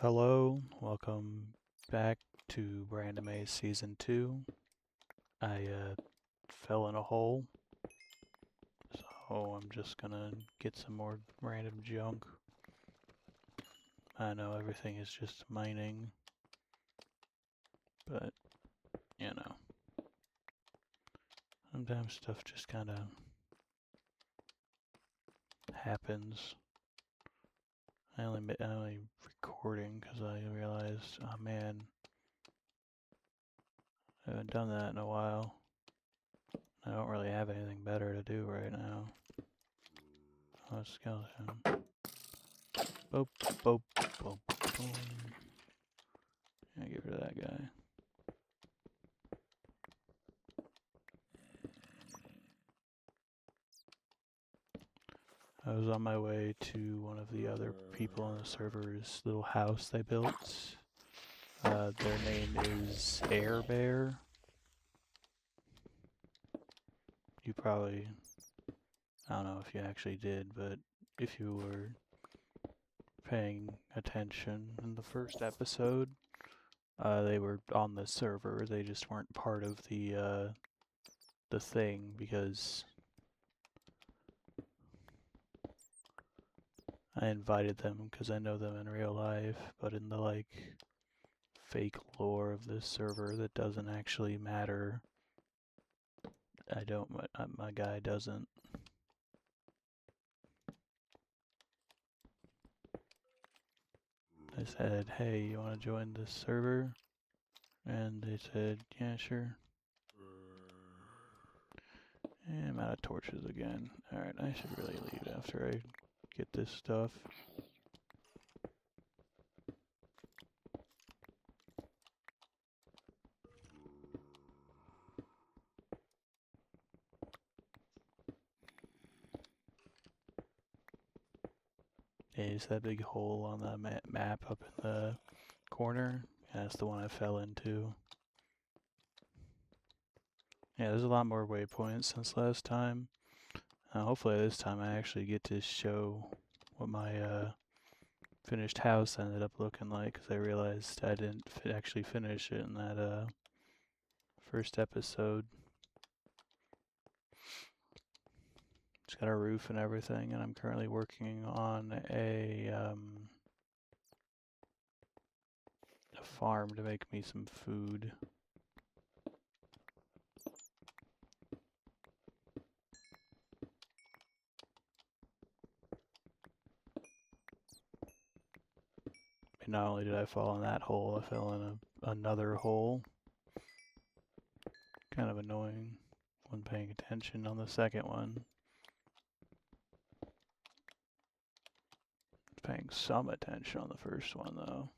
Hello, welcome back to Brandime Season 2. I fell in a hole, so I'm just gonna get some more random junk. I know everything is just mining, but you know, sometimes stuff just kinda happens. I only recording because I realized, oh man, I haven't done that in a while. I don't really have anything better to do right now. Oh, skeleton. Boop, boop, boop, boom. Yeah, get rid of that guy. I was on my way to one of the other people on the server's little house they built. Their name is Air Bear. You probably, I don't know if you actually did, but if you were paying attention in the first episode, they were on the server. They just weren't part of the thing because I invited them because I know them in real life, but in the fake lore of this server that doesn't actually matter. I don't, my guy doesn't. I said, hey, you want to join this server? And they said, yeah, sure. And I'm out of torches again. Alright, I should really leave after I get this stuff. Yeah, is that big hole on the map up in the corner? Yeah, that's the one I fell into. Yeah, there's a lot more waypoints since last time. Hopefully this time I actually get to show what my finished house ended up looking like, because I realized I didn't actually finish it in that first episode. It's got a roof and everything, and I'm currently working on a farm to make me some food. And not only did I fall in that hole, I fell in another hole. Kind of annoying when paying attention on the second one. Paying some attention on the first one though.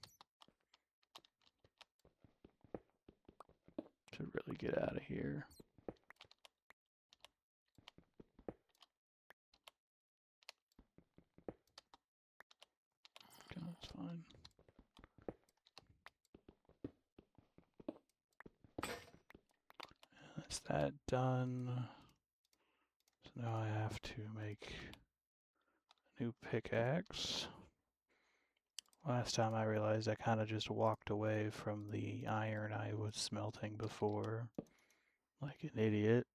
Should really get out of here. Okay, that's fine. That's that done. So now I have to make a new pickaxe. Last time I realized I kind of just walked away from the iron I was smelting before, like an idiot.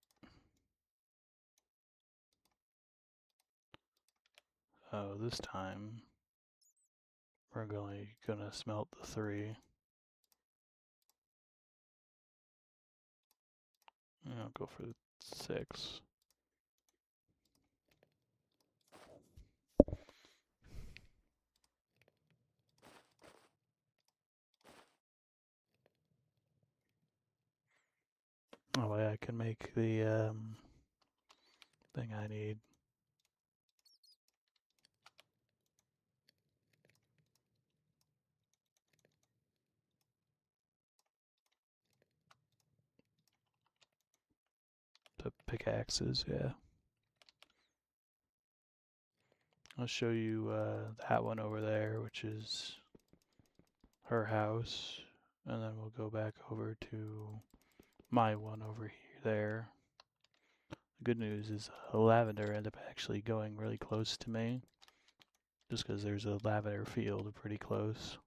Oh, this time we're only gonna smelt the 3. I'll go for 6. That way I can make the thing I need. The pickaxes, yeah. I'll show you that one over there, which is her house, and then we'll go back over to my one over here there. The good news is lavender ended up actually going really close to me, just because there's a lavender field pretty close.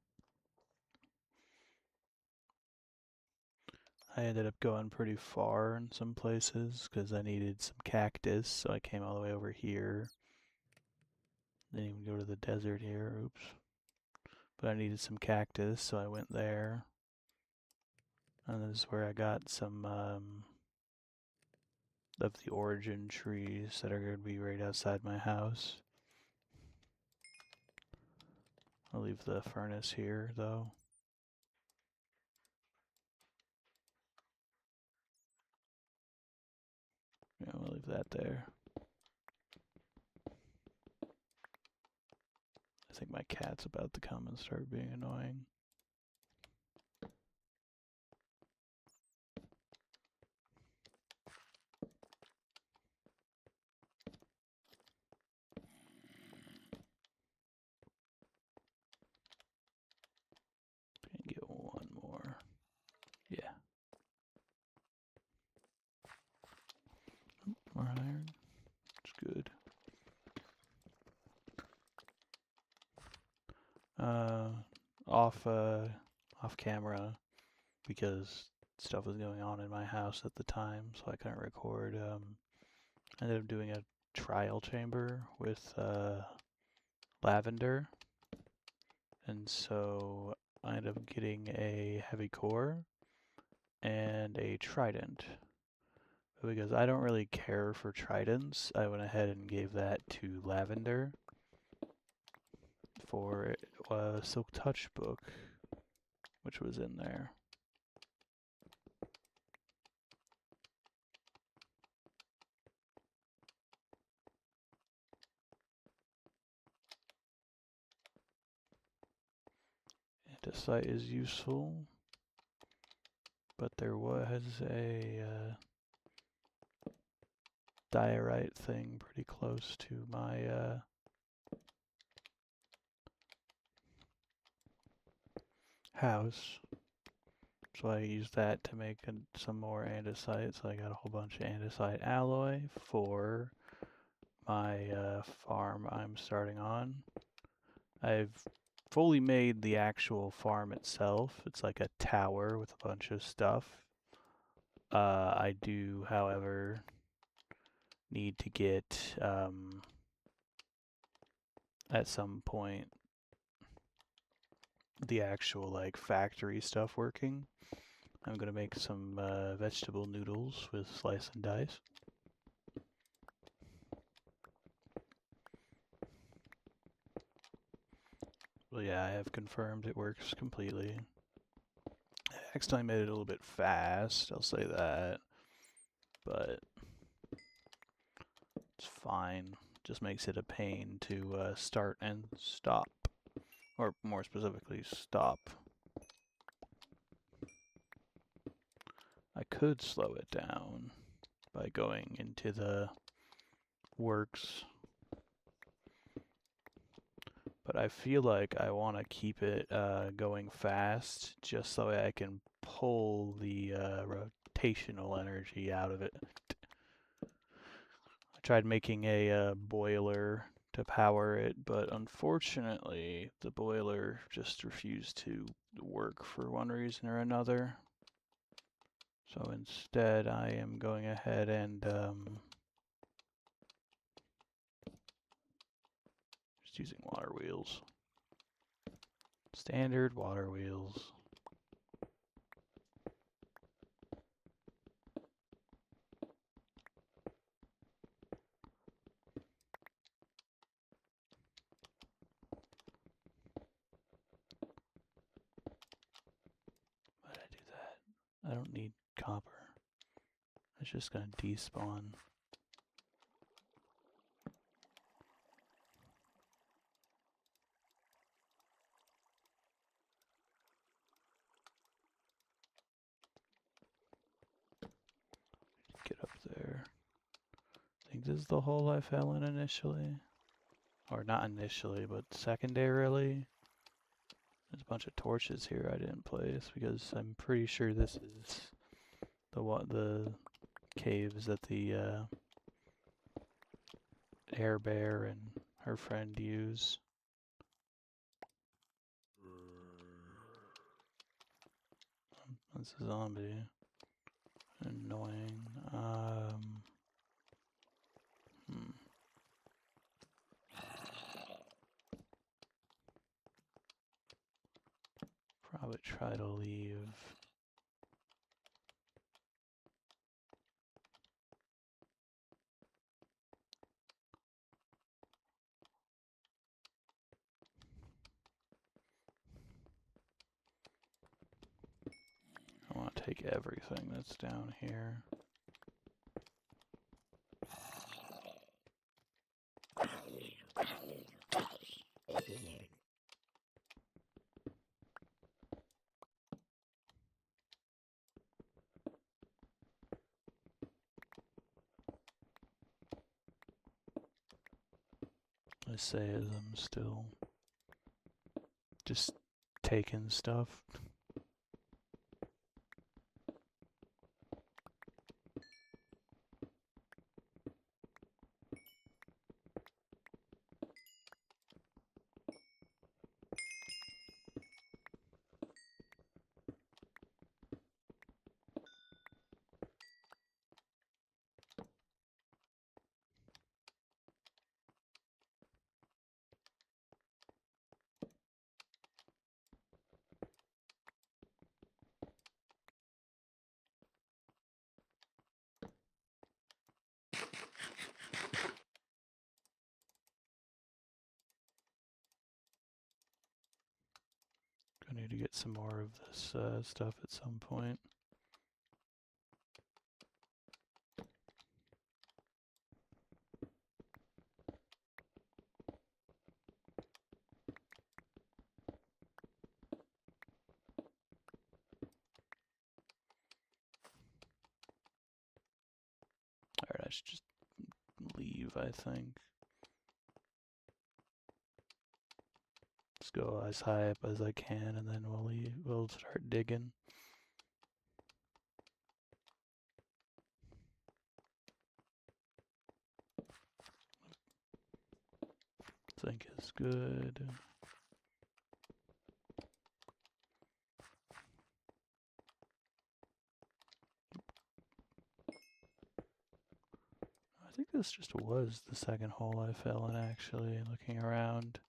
I ended up going pretty far in some places because I needed some cactus, so I came all the way over here. Didn't even go to the desert here, oops. But I needed some cactus, so I went there. And this is where I got some of the origin trees that are going to be right outside my house. I'll leave the furnace here, though. Yeah, we'll leave that there. I think my cat's about to come and start being annoying. Can get one more. Yeah. More iron. It's good. Off camera because stuff was going on in my house at the time, so I couldn't record. I ended up doing a trial chamber with lavender, and so I ended up getting a heavy core and a trident. But because I don't really care for tridents, I went ahead and gave that to lavender for a Silk Touch book, which was in there. Andesite is useful, but there was a diorite thing pretty close to my house. So I used that to make some more andesite. So I got a whole bunch of andesite alloy for my farm I'm starting on. I've fully made the actual farm itself. It's like a tower with a bunch of stuff. I do, however, need to get at some point the actual like factory stuff working. I'm gonna make some vegetable noodles with slice and dice. Well, yeah, I have confirmed it works completely. I accidentally made it a little bit fast, I'll say that, but it's fine. Just makes it a pain to start and stop, or more specifically, stop. I could slow it down by going into the works, but I feel like I want to keep it going fast just so I can pull the rotational energy out of it. I tried making a boiler to power it, but unfortunately the boiler just refused to work for one reason or another. So instead I am going ahead and just using water wheels. Standard water wheels. Why did I do that? I don't need copper. It's just gonna despawn. Get up there. I think this is the hole I fell in initially. Or not initially, but secondarily. There's a bunch of torches here I didn't place because I'm pretty sure this is the caves that the air bear and her friend use. That's a zombie. annoying. Probably try to leave. I want to take everything that's down here. I say as I'm still just taking stuff. I need to get some more of this stuff at some point. Alright, I should just leave, I think. Just go as high up as I can, and then we'll leave. We'll start digging. Think is good. I think this just was the second hole I fell in, actually, looking around.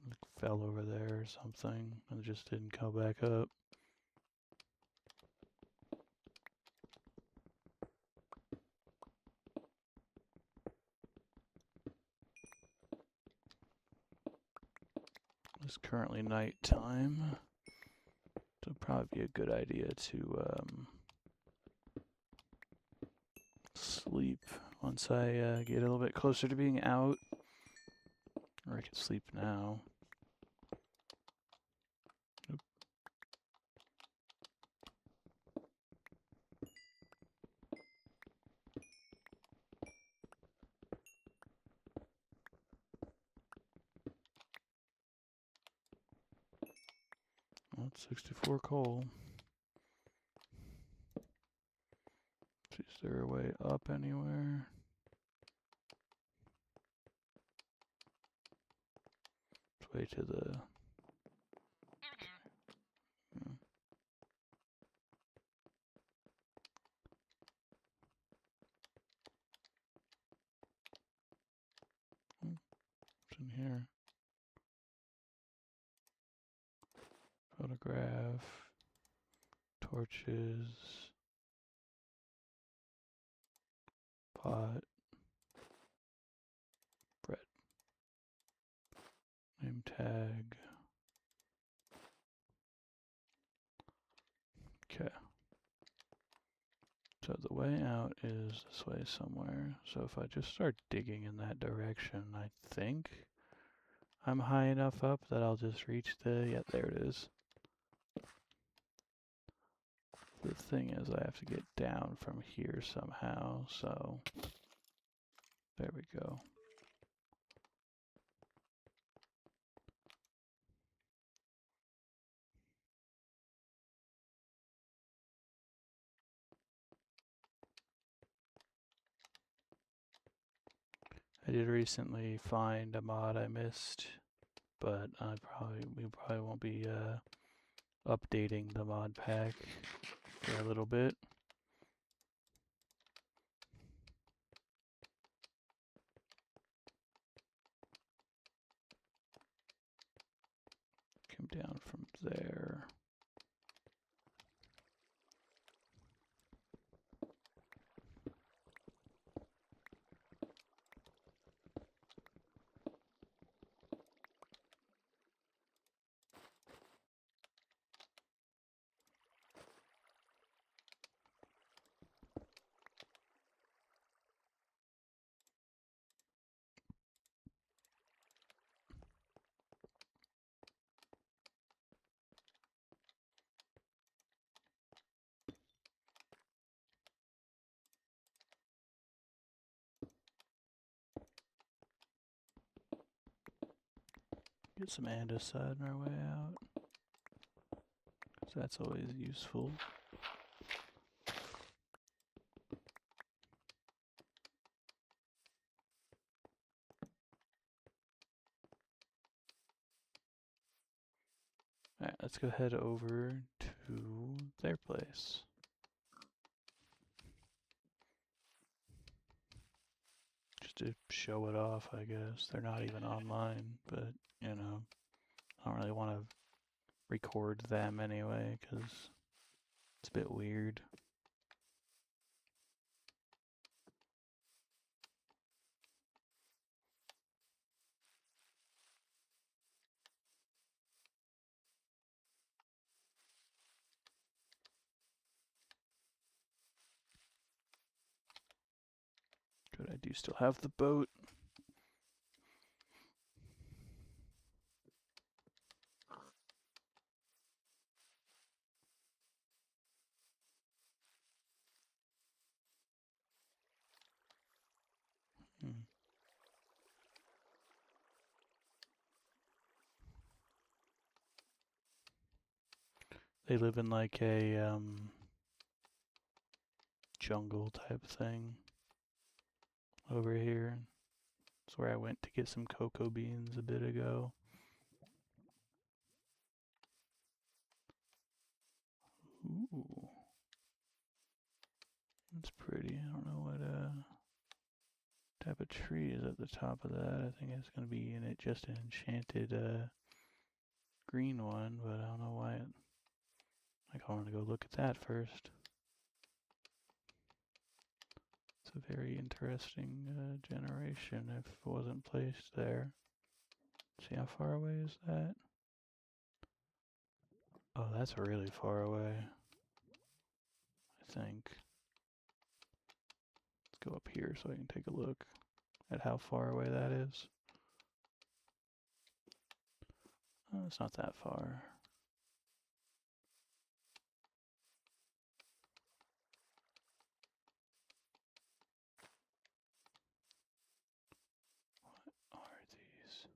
Like, fell over there or something and just didn't come back up. It's currently nighttime. So it'd probably be a good idea to sleep once I get a little bit closer to being out. Or I could sleep now. Nope. Well, it's 64 coal. Is there a way up anywhere? It's way to the... What's in here? Photograph. Torches. Pot. Bread. Name tag. Okay. So the way out is this way somewhere. So if I just start digging in that direction, I think I'm high enough up that I'll just reach the... Yeah, there it is. The thing is I have to get down from here somehow, so... There we go. I did recently find a mod I missed, but we probably won't be updating the mod pack for a little bit. Come down from there. Get some andesite on our way out, because that's always useful. Alright, let's go head over to their place. Just to show it off, I guess. They're not even online, but, you know, I don't really want to record them anyway, because it's a bit weird. Good, I do still have the boat. They live in like a jungle type thing over here. It's where I went to get some cocoa beans a bit ago. Ooh. That's pretty. I don't know what type of tree is at the top of that. I think it's going to be in it just an enchanted green one, but I don't know why it... I want to go look at that first. It's a very interesting generation if it wasn't placed there. See how far away is that? Oh, that's really far away, I think. Let's go up here so I can take a look at how far away that is. Oh, it's not that far. What are these?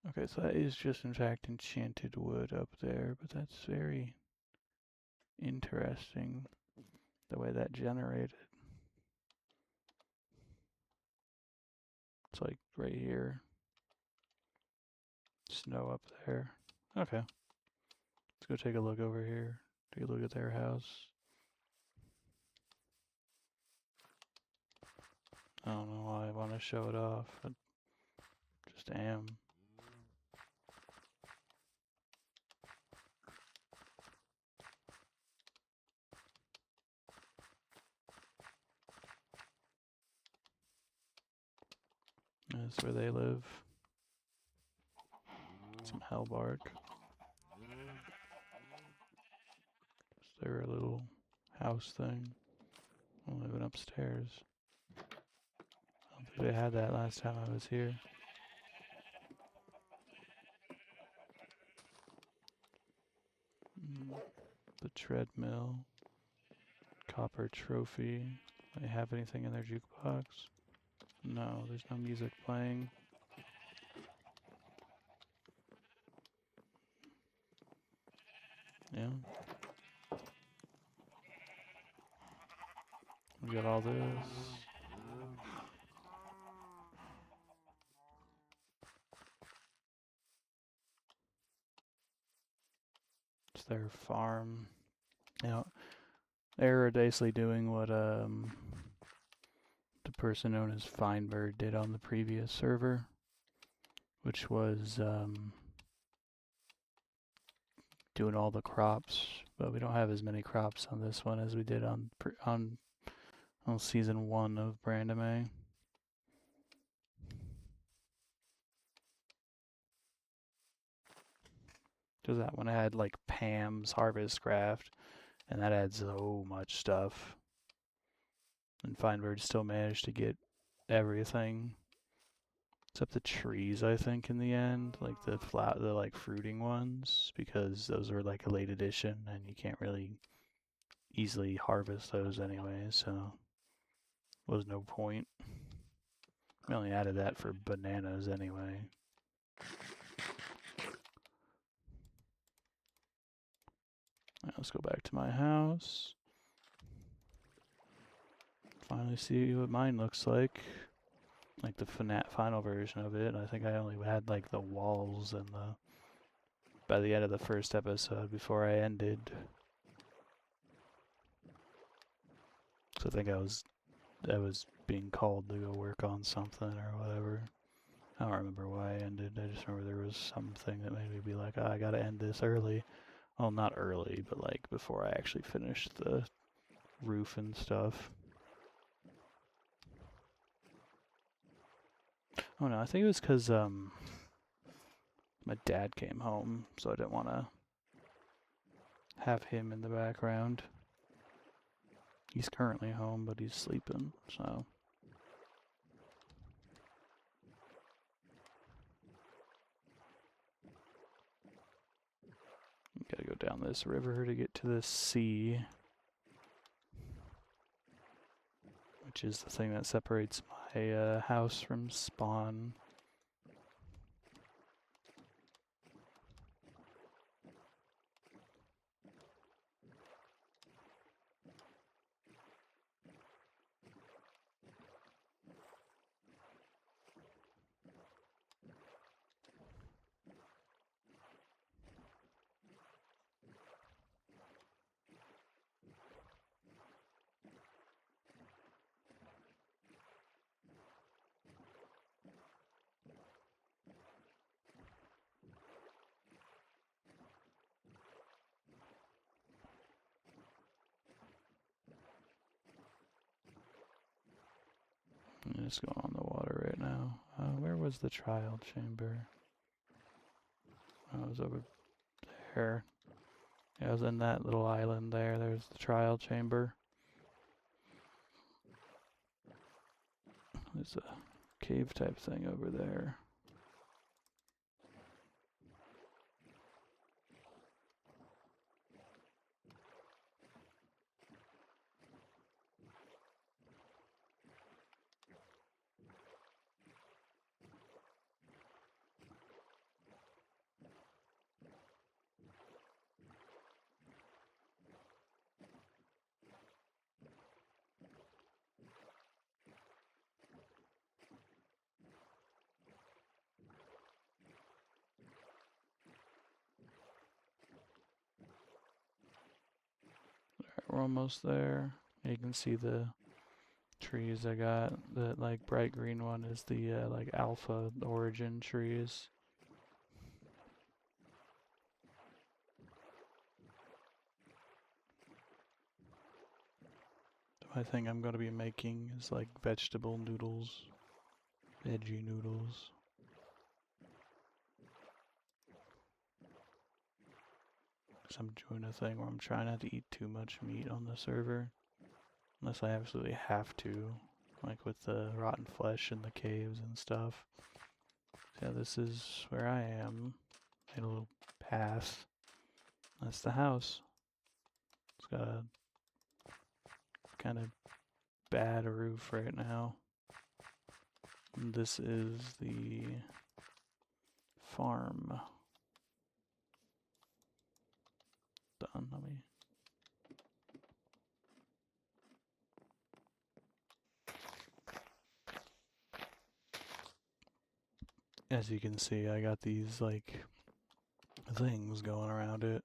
Okay, so that is just in fact enchanted wood up there, but that's very interesting the way that generated. It's like right here. Snow up there. Okay. Let's go take a look over here. Take a look at their house. I don't know why I want to show it off. I just am. That's where they live. Some hellbark. It's their little house thing. I'm living upstairs. I don't think they had that last time I was here. The treadmill. Copper trophy. Do they have anything in their jukebox? No, there's no music playing. Yeah. We got all this. their farm. You know, they're basically doing what the person known as Feinberg did on the previous server, which was doing all the crops, but we don't have as many crops on this one as we did on season 1 of Brandime. Because that one had like Pam's Harvest Craft, and that had so much stuff. And Feinberg still managed to get everything except the trees, I think, in the end, like the like fruiting ones, because those were like a late edition, and you can't really easily harvest those anyway, so was no point. We only added that for bananas anyway. Right, let's go back to my house. Finally see what mine looks like. Like the final version of it. I think I only had like the walls and by the end of the first episode before I ended. So I think I was being called to go work on something or whatever. I don't remember why I ended. I just remember there was something that made me be like, oh, I gotta end this early. Well, not early, but like before I actually finished the roof and stuff. Oh no, I think it was because my dad came home, so I didn't want to have him in the background. He's currently home, but he's sleeping, so. Gotta go down this river to get to the sea, which is the thing that separates my house from spawn. I'm just going on the water right now. Where was the trial chamber? Oh, it was over there. Yeah, I was in that little island there. There's the trial chamber. There's a cave type thing over there. We're almost there. You can see the trees I got. The like bright green one is the like alpha origin trees. I think I'm going to be making is like vegetable noodles, veggie noodles. Because I'm doing a thing where I'm trying not to eat too much meat on the server. Unless I absolutely have to. Like with the rotten flesh in the caves and stuff. So yeah, this is where I am. Made a little path. That's the house. It's got a kind of bad roof right now. And this is the farm. Done. Let me. As you can see, I got these like things going around it.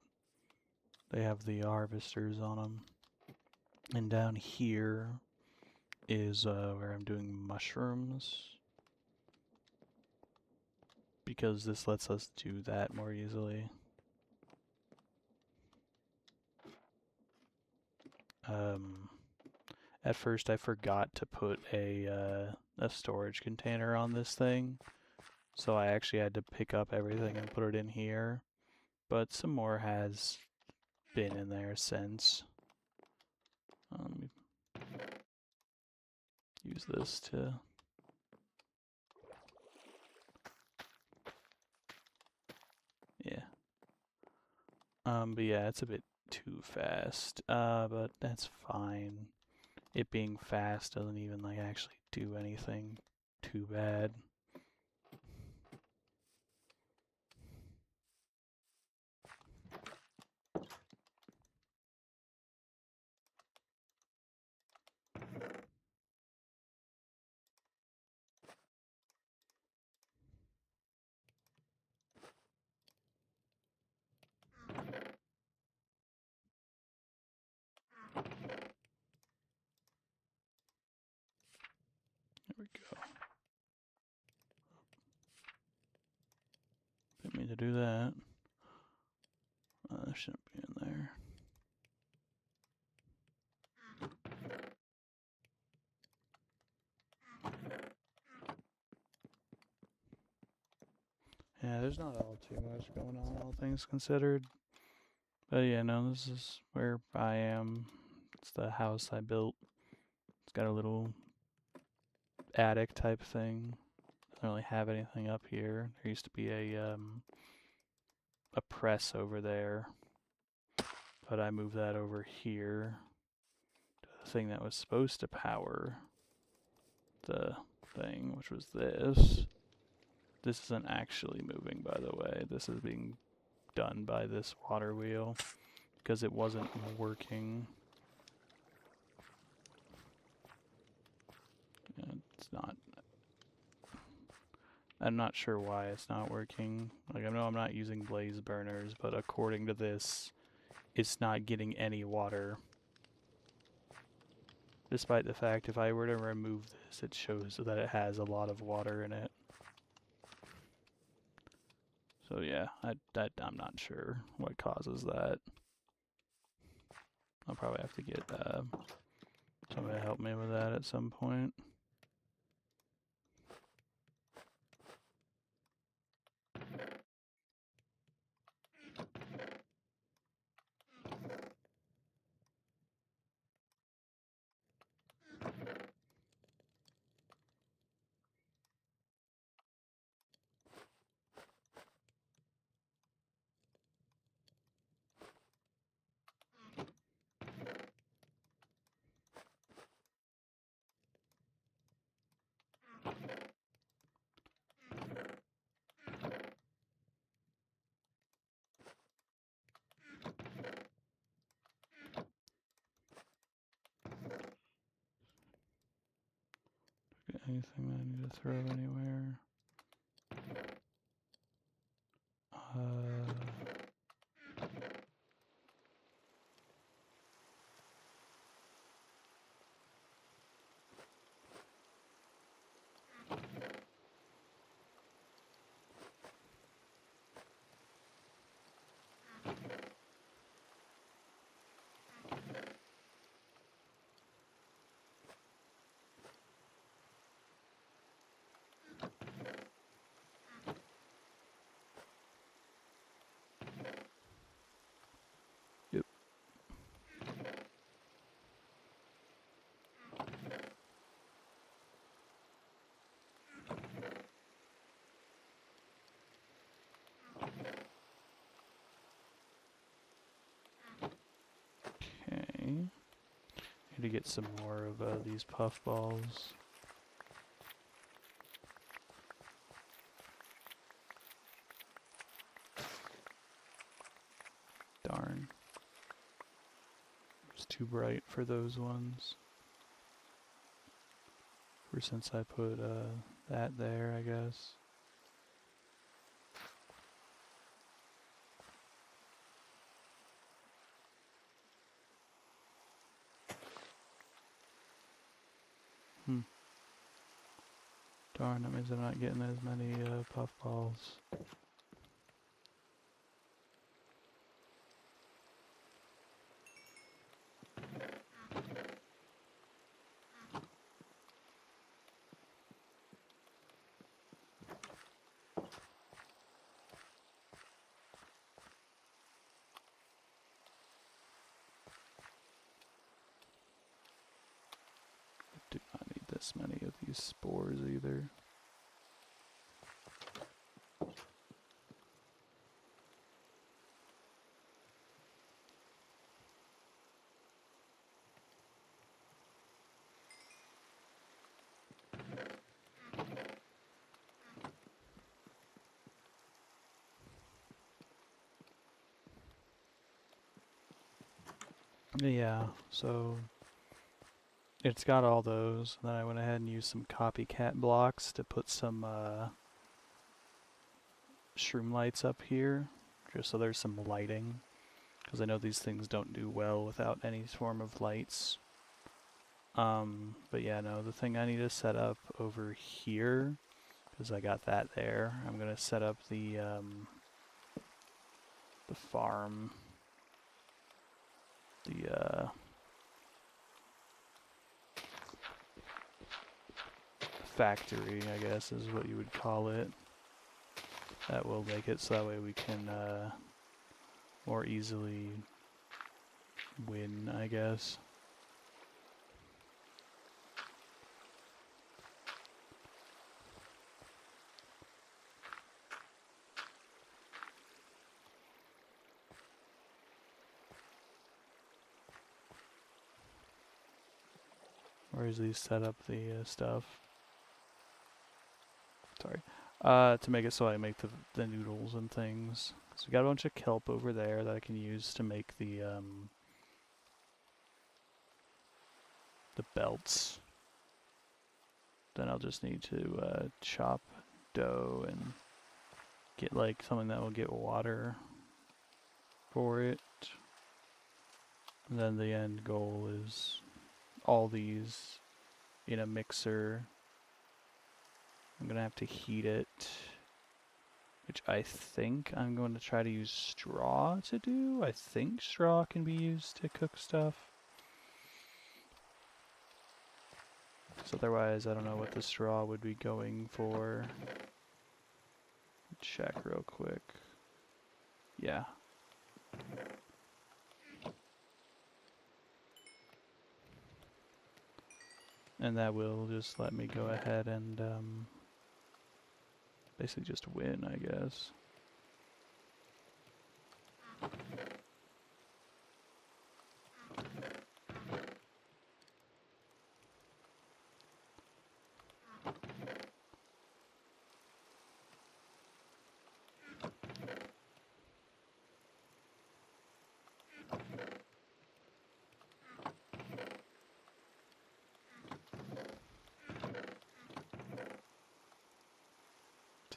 They have the harvesters on them. And down here is where I'm doing mushrooms. Because this lets us do that more easily. At first I forgot to put a storage container on this thing. So I actually had to pick up everything and put it in here. But some more has been in there since. Let me use this to... Yeah. But yeah, it's a bit too fast. But that's fine. It being fast doesn't even like actually do anything too bad. There we go. Didn't mean to do that. Shouldn't be in there. Yeah, there's not all too much going on, all things considered. But yeah, no, this is where I am. It's the house I built. It's got a little attic type thing. Doesn't really have anything up here. There used to be a press over there, but I moved that over here to the thing that was supposed to power the thing, which was this. This isn't actually moving, by the way. This is being done by this water wheel because it wasn't working. Yeah, it's not. I'm not sure why it's not working. Like, I know I'm not using blaze burners, but according to this, it's not getting any water. Despite the fact if I were to remove this, it shows that it has a lot of water in it. So yeah, I'm not sure what causes that. I'll probably have to get somebody to help me with that at some point. Anything that I need to throw anywhere? Yep. Okay. Need to get some more of these puff balls. Darn. It's too bright for those ones. Ever since I put that there, I guess. Darn, that means I'm not getting as many puffballs. Do not need this many of these spores either. Yeah, so it's got all those. Then I went ahead and used some copycat blocks to put some shroom lights up here, just so there's some lighting, because I know these things don't do well without any form of lights. But yeah, no, the thing I need to set up over here, because I got that there, I'm gonna set up the farm, the factory, I guess is what you would call it. That will make it so that way we can more easily win, I guess. Or is these set up the stuff? Sorry. To make it so I make the noodles and things. So we got a bunch of kelp over there that I can use to make the belts. Then I'll just need to chop dough and get like something that will get water for it. And then the end goal is all these in a mixer. I'm gonna have to heat it, which I think I'm going to try to use straw to do. I think straw can be used to cook stuff. So otherwise, I don't know what the straw would be going for. Check real quick. Yeah. And that will just let me go ahead and basically just win, I guess.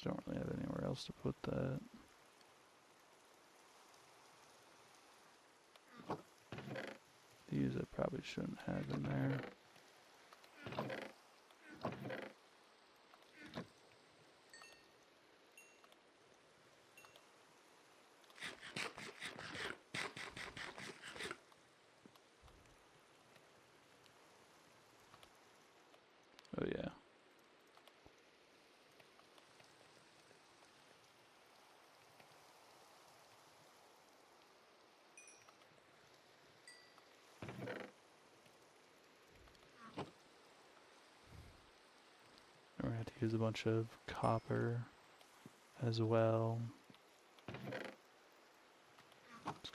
I don't really have anywhere else to put that. These I probably shouldn't have in there. Oh yeah. We're gonna have to use a bunch of copper as well.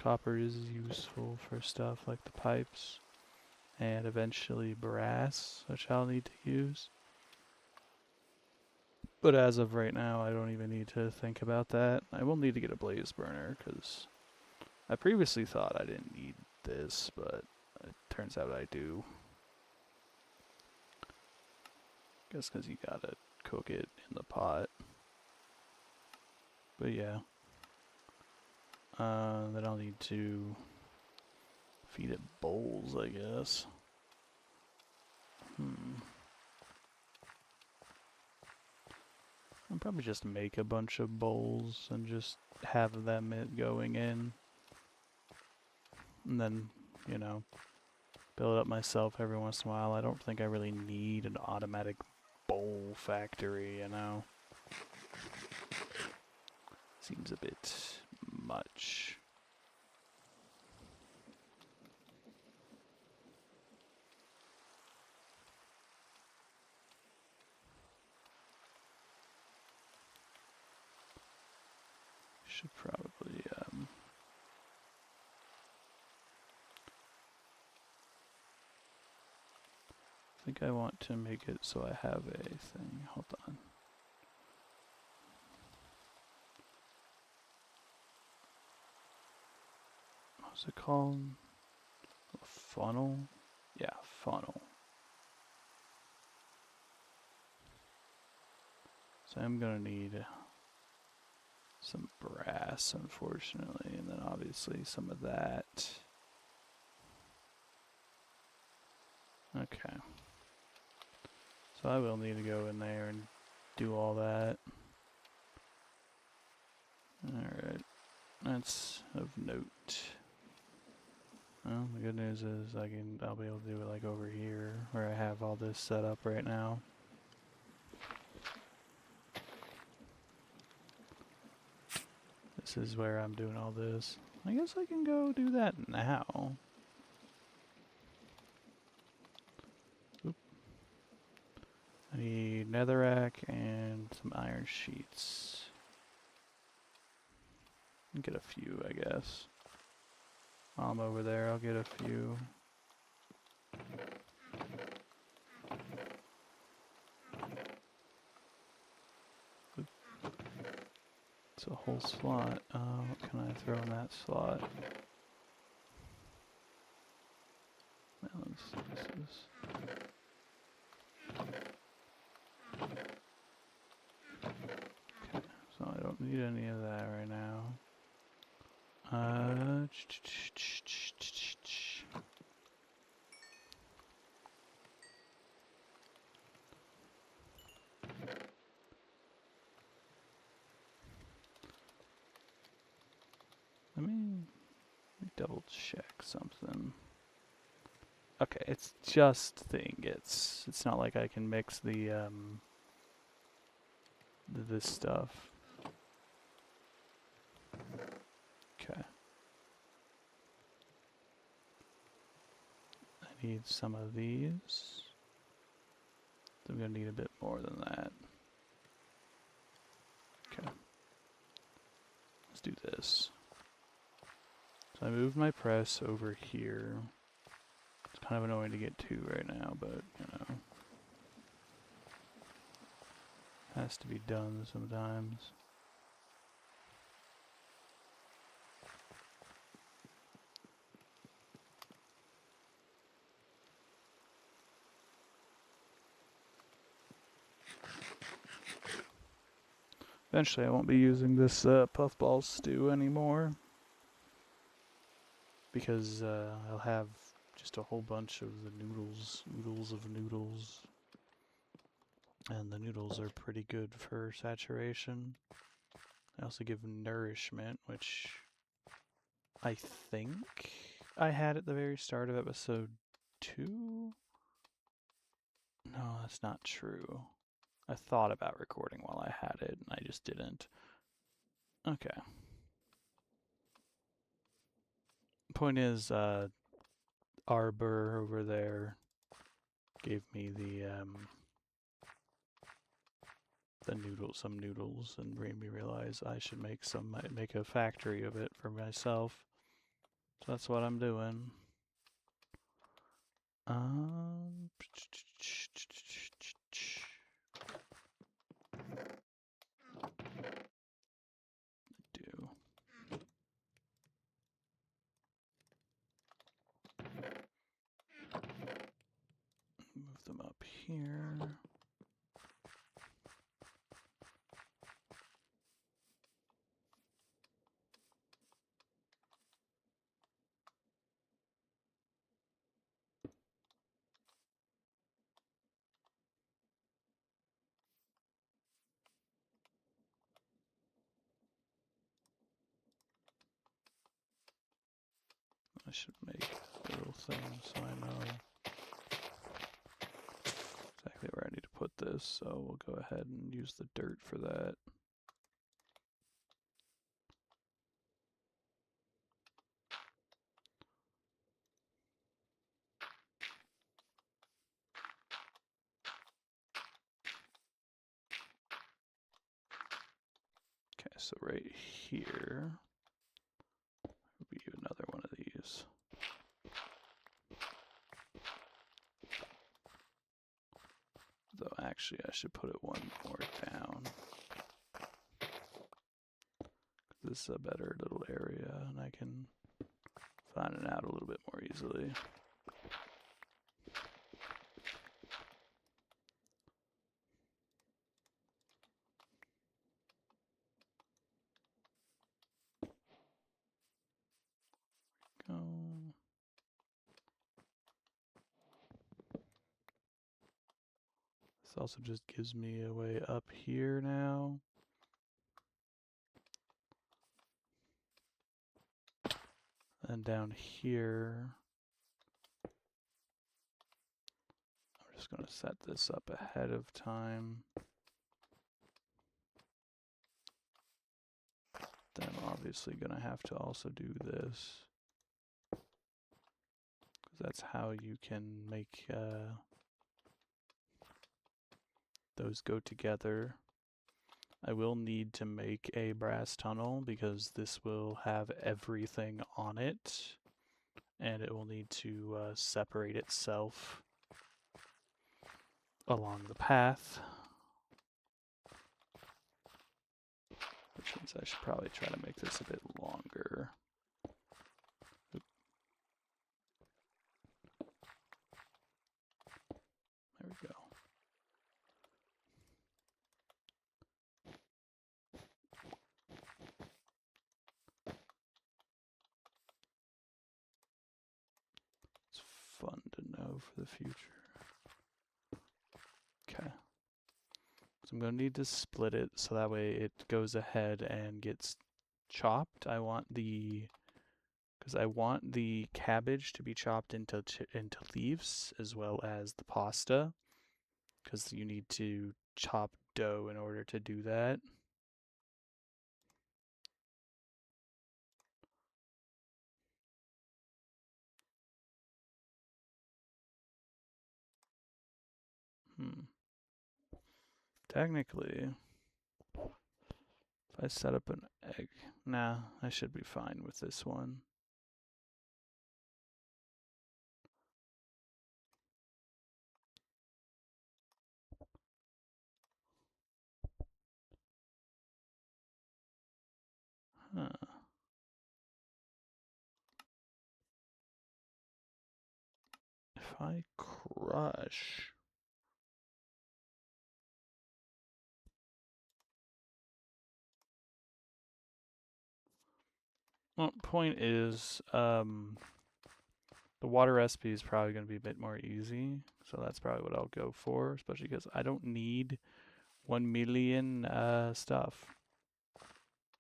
Copper is useful for stuff like the pipes and eventually brass, which I'll need to use. But as of right now, I don't even need to think about that. I will need to get a blaze burner because I previously thought I didn't need this, but it turns out I do. Guess because you gotta cook it in the pot. But yeah. Then I'll need to feed it bowls, I guess. I'll probably just make a bunch of bowls and just have them going in. And then, you know, build up myself every once in a while. I don't think I really need an automatic bowl factory, you know? Seems a bit much. Should probably, I think I want to make it so I have a thing. Hold on. What's it called? A funnel? Yeah, funnel. So I'm gonna need some brass, unfortunately, and then obviously some of that. Okay. So I will need to go in there and do all that. Alright. That's of note. Well, the good news is I'll be able to do it like over here where I have all this set up right now. This is where I'm doing all this. I guess I can go do that now. Oop. I need netherrack and some iron sheets. Get a few, I guess. While I'm over there, I'll get a few. Oop. It's a whole slot. What can I throw in that slot? This is... Okay, so I don't need any of that right now. Let me double check something. Okay, it's just the ingots. It's not like I can mix the this stuff. Okay. I need some of these. I'm gonna need a bit more than that. Okay. Let's do this. So I moved my press over here. It's kind of annoying to get to right now, but you know, has to be done sometimes. Eventually I won't be using this puffball stew anymore because I'll have just a whole bunch of the oodles of noodles. And the noodles are pretty good for saturation. They also give nourishment, which I think I had at the very start of episode 2. No, that's not true. I thought about recording while I had it, and I just didn't. Okay. Point is, Arbor over there gave me the some noodles, and made me realize I should make a factory of it for myself. So that's what I'm doing. Do. Move them up here. should make a little thing so I know exactly where I need to put this, so we'll go ahead and use the dirt for that. Okay, so right here will be another one of these. Though actually I should put it one more down. This is a better little area and I can find it out a little bit more easily. Go. This also just gives me a way up here now. And down here, I'm just going to set this up ahead of time. Then I'm obviously going to have to also do this, because that's how you can make those go together. I will need to make a brass tunnel because this will have everything on it, and it will need to separate itself along the path, which means I should probably try to make this a bit longer. There we go. It's fun to know for the future. Okay. So I'm going to need to split it so that way it goes ahead and gets chopped. I want the cabbage to be chopped into leaves as well as the pasta, because you need to chop dough in order to do that. Technically, if I set up an egg, nah, I should be fine with this one. Huh. If I crush... Well, point is, the water recipe is probably going to be a bit more easy, so that's probably what I'll go for, especially because I don't need 1 million stuff.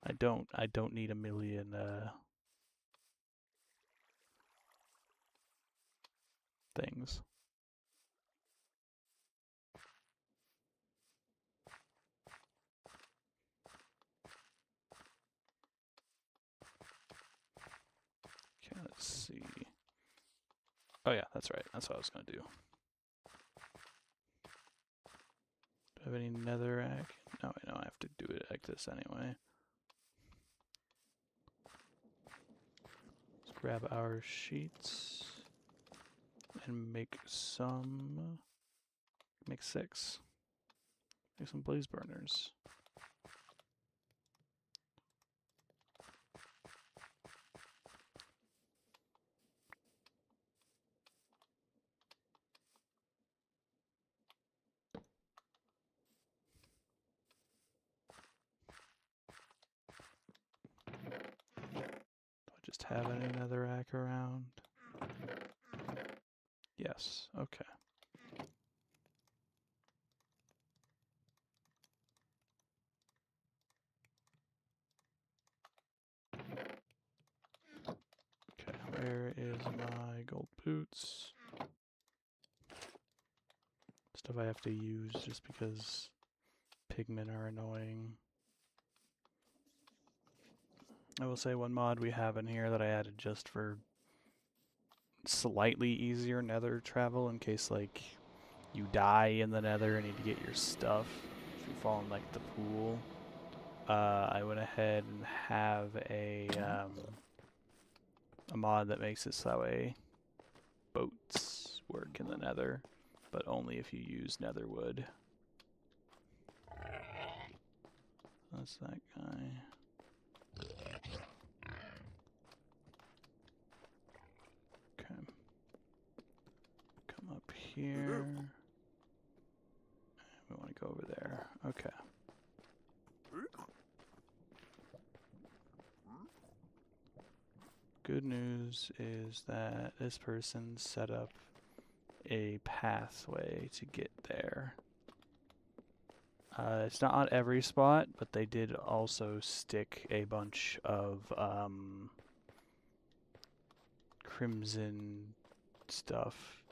I don't need a million things. Okay, let's see. Oh yeah, that's right. That's what I was gonna do. Do I have any netherrack? No, I know I have to do it like this anyway. Let's grab our sheets and make 6. Make some blaze burners. Just have any netherrack around? Yes, okay. Okay, where boots. Stuff I have to use just because pigmen are annoying. I will say one mod we have in here that I added just for slightly easier nether travel in case like you die in the nether and need to get your stuff if you fall in like the pool. I went ahead and have a mod that makes it so that way boats work in the nether, but only if you use nether wood. That's that guy. Okay. Come up here. We want to go over there. Okay. Good news is that this person set up a pathway to get there. It's not on every spot, but they did also stick a bunch of crimson stuff.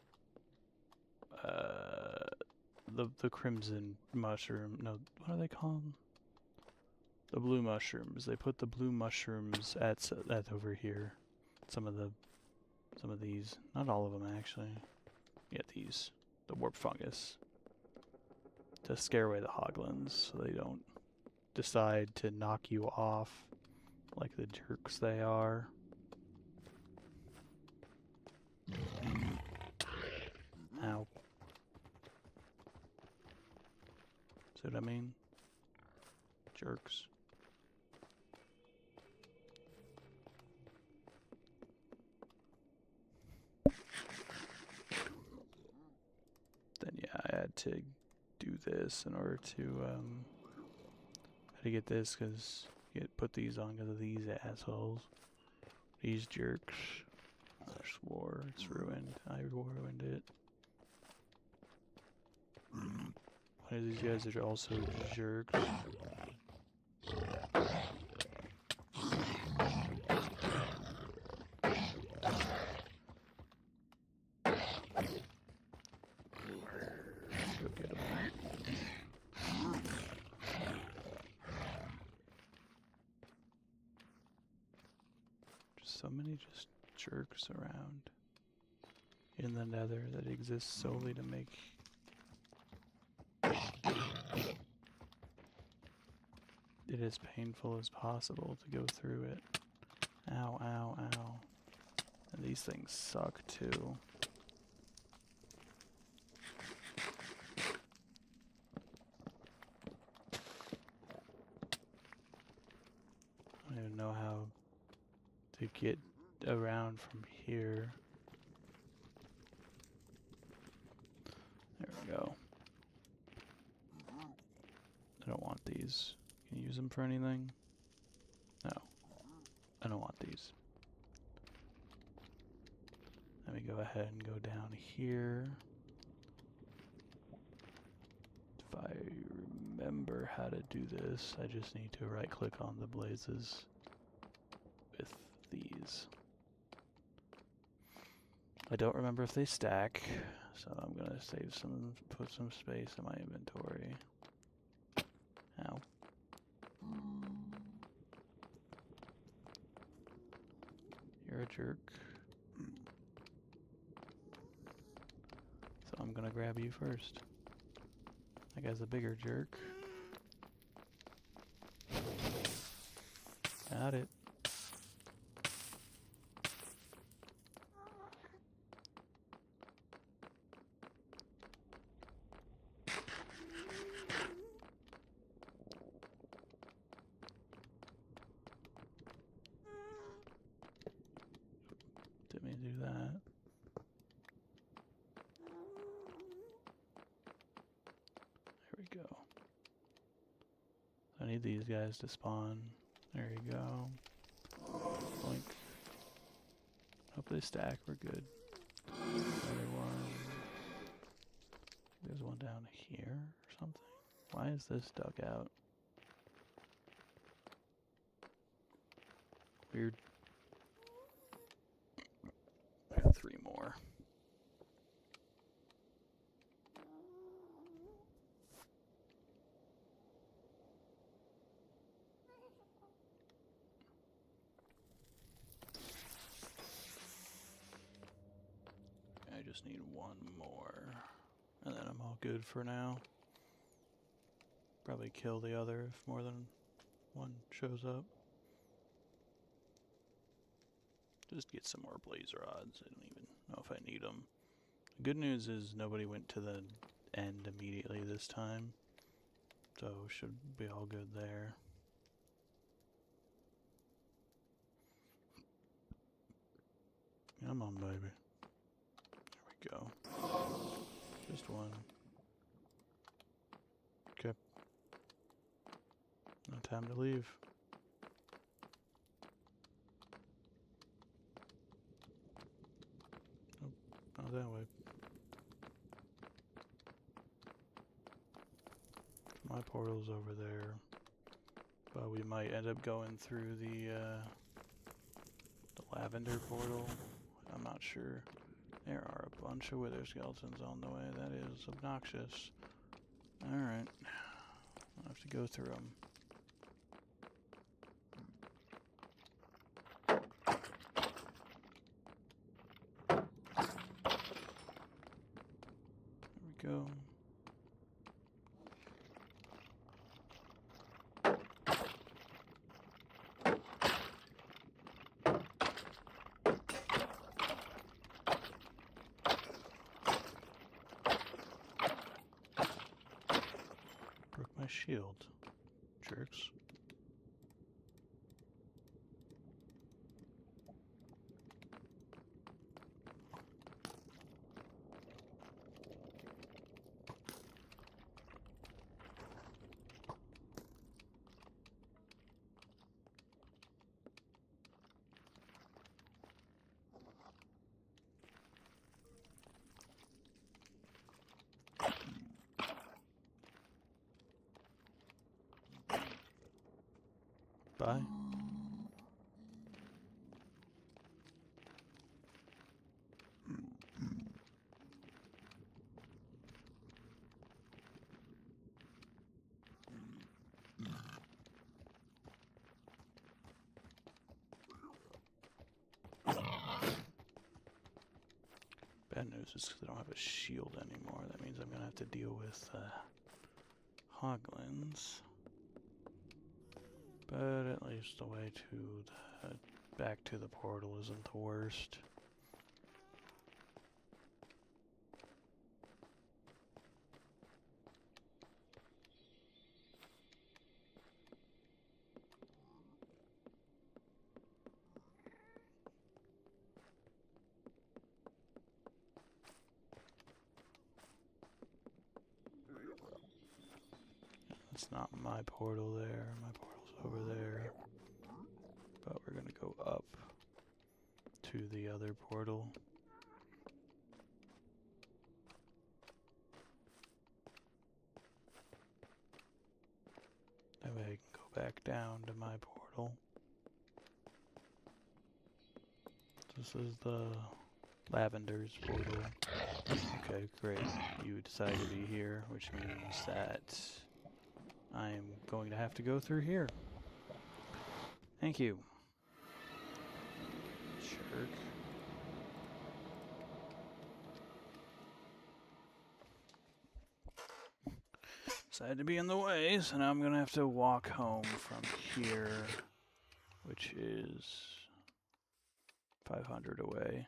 The crimson mushroom. No, what are they called? The blue mushrooms. They put the blue mushrooms at over here. Some of these. Not all of them actually. Yeah, these. The warp fungus. To scare away the hoglins so they don't decide to knock you off like the jerks they are. Ow. See what I mean? Jerks. Then yeah, I had to do this in order to get this because you put these on because of these assholes. These jerks. I swore it's ruined. I ruined it. One of these guys are also jerks. Go get him. Just so many just jerks around in the nether that exist solely to make it as painful as possible to go through it. Ow, ow, ow. And these things suck too. I don't even know how to get around from here. There we go. I don't want these. Can you use them for anything? No. I don't want these. Let me go ahead and go down here. If I remember how to do this, I just need to right click on the blazes with these. I don't remember if they stack, so I'm gonna save some, put some space in my inventory. Ow. You're a jerk. So I'm gonna grab you first. That guy's a bigger jerk. Got it. Didn't mean to do that. There we go. I need these guys to spawn. There you go. Blink. Hope they stack. We're good. Another one. There's one down here or something. Why is this dug out? Weird. I got 3 more. I just need 1 more. And then I'm all good for now. Probably kill the other if more than 1 shows up. Just get some more blaze rods. I don't even know if I need them. The good news is nobody went to the end immediately this time. So should be all good there. Come on, baby. There we go. Just 1. Okay. No time to leave. Nope, not that way. My portal's over there. But we might end up going through the lavender portal. I'm not sure. There are a bunch of wither skeletons on the way. That is obnoxious. Alright. I'll have to go through them. There we go. Broke my shield. Jerks. Bye. Bad news is because I don't have a shield anymore. That means I'm going to have to deal with hoglins. But at least the way to the back to the portal isn't the worst. It's not my portal there. My portal's over there. But we're going to go up to the other portal. That way I can go back down to my portal. This is the Lavender's portal. Okay, great. You decided to be here, which means that I'm going to have to go through here. Thank you. Jerk. Decided to be in the way, so now I'm going to have to walk home from here, which is 500 away.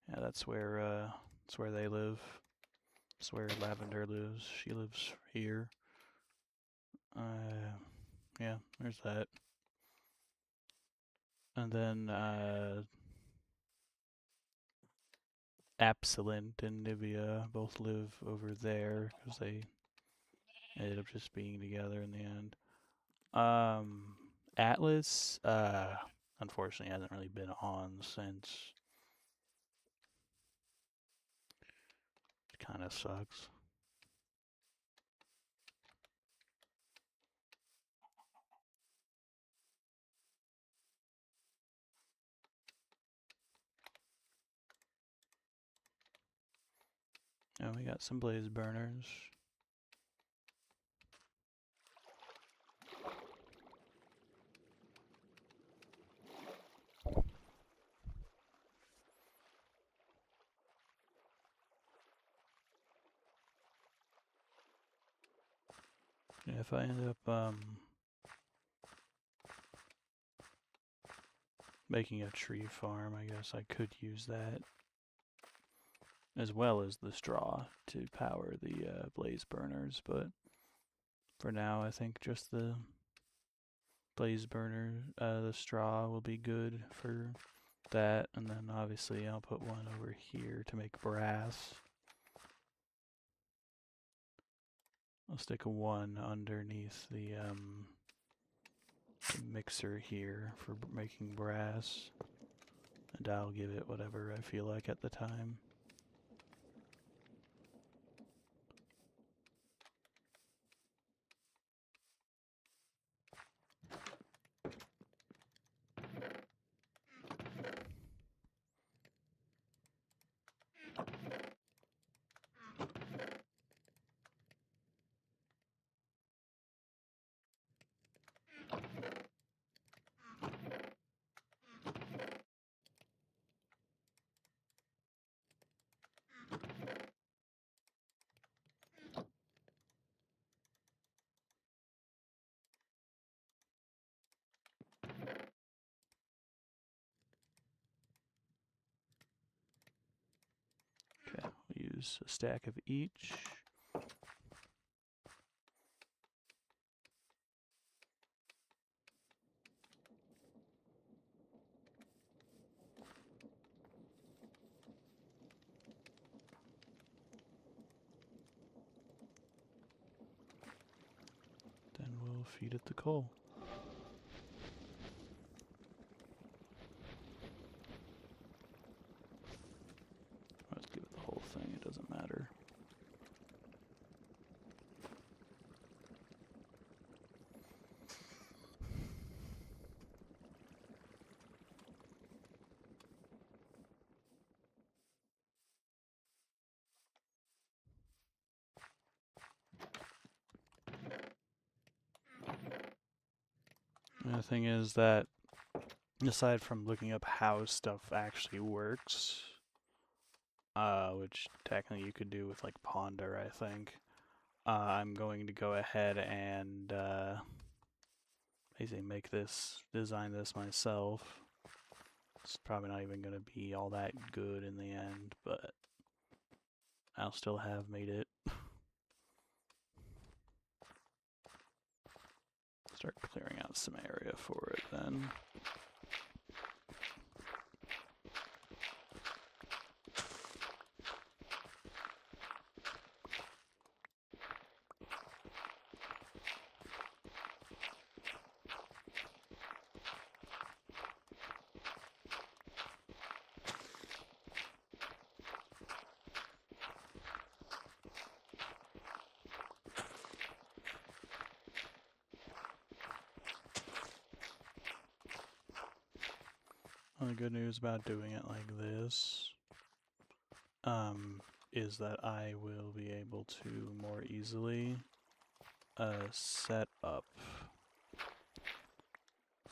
Yeah, that's where they live. That's where Lavender lives. She lives here. Yeah, there's that. And then Absalent and Nivea both live over there because they ended up just being together in the end. Atlas, unfortunately, hasn't really been on since. It kind of sucks. And we got some blaze burners. If I end up making a tree farm, I guess I could use that as well as the straw to power the blaze burners, but for now I think just the blaze burner, the straw will be good for that, and then obviously I'll put one over here to make brass. I'll stick one underneath the mixer here for making brass, and I'll give it whatever I feel like at the time. Okay, we'll use a stack of each. Then we'll feed it the coal. Let's give it the whole thing, it doesn't matter. And the thing is that, aside from looking up how stuff actually works, which technically you could do with like Ponder, I think, I'm going to go ahead and basically design this myself. It's probably not even going to be all that good in the end, but I'll still have made it. Start clearing out some area for it then. Well, the good news about doing it like this is that I will be able to more easily set up.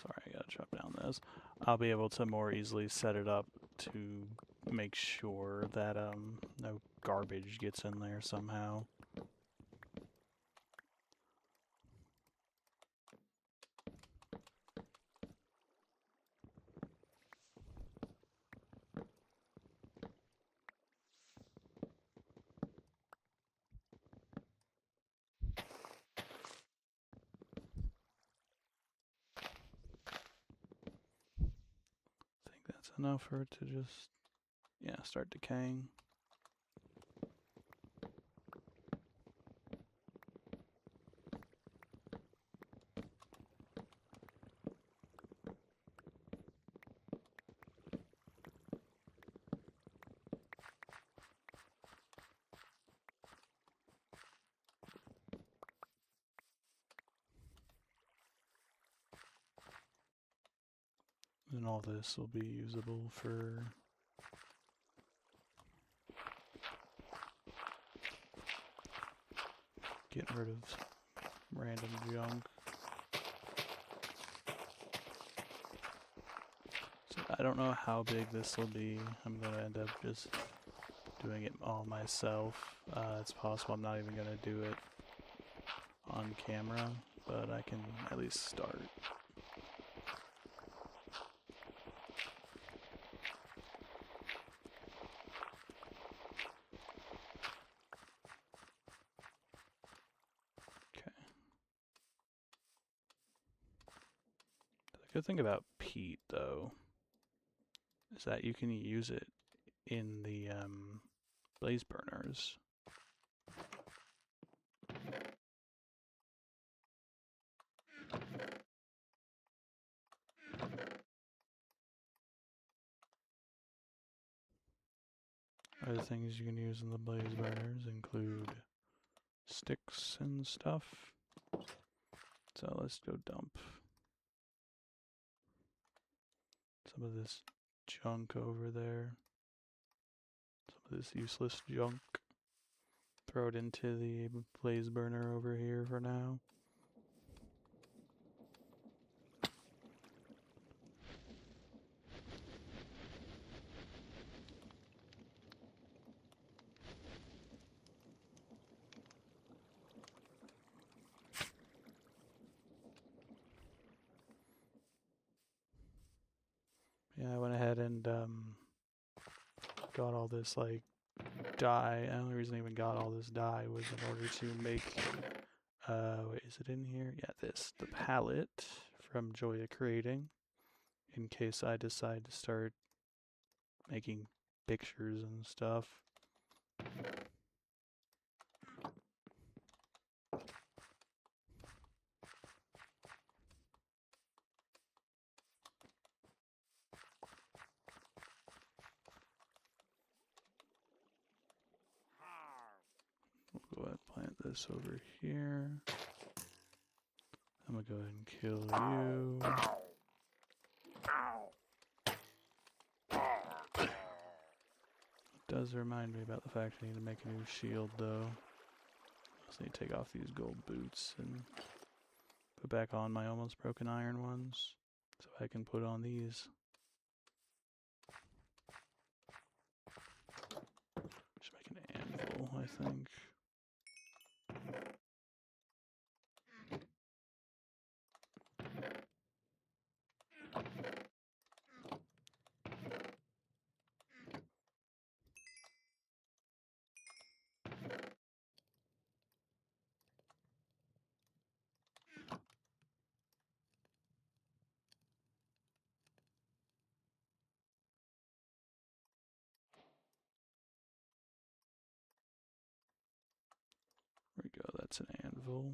Sorry, I gotta chop down this. I'll be able to more easily set it up to make sure that no garbage gets in there somehow. I think that's enough for it to just, yeah, start decaying. And all this will be usable for getting rid of random junk. So I don't know how big this will be. I'm gonna end up just doing it all myself. It's possible I'm not even gonna do it on camera, but I can at least start. Okay. The good thing about peat, though, is that you can use it in the blaze burners. Other things you can use in the blaze burners include sticks and stuff. So let's go dump some of this junk over there. Some of this useless junk. Throw it into the blaze burner over here for now. Yeah, I went ahead and got all this like dye. The only reason I even got all this dye was in order to make wait, is it in here? Yeah, the palette from Joya Creating, in case I decide to start making pictures and stuff. We'll go ahead and plant this over here. I'm gonna go ahead and kill you. It does remind me about the fact I need to make a new shield, though. I just need to take off these gold boots and put back on my almost broken iron ones, so I can put on these. Should make an anvil, I think. There we go, that's an anvil.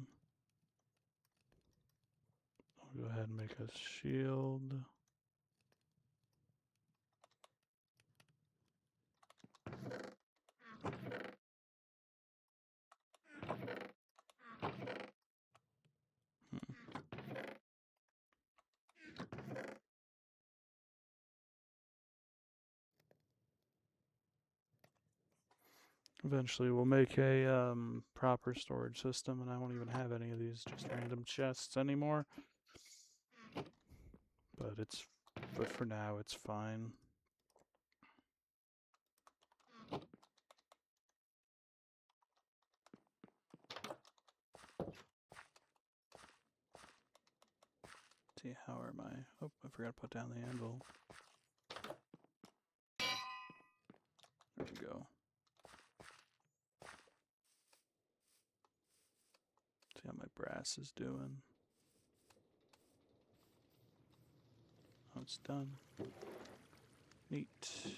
I'll go ahead and make a shield. Eventually we'll make a proper storage system, and I won't even have any of these just random chests anymore. But for now it's fine. See, how are my... Oh, I forgot to put down the anvil. There we go. See how my brass is doing. Oh, it's done. Neat. Should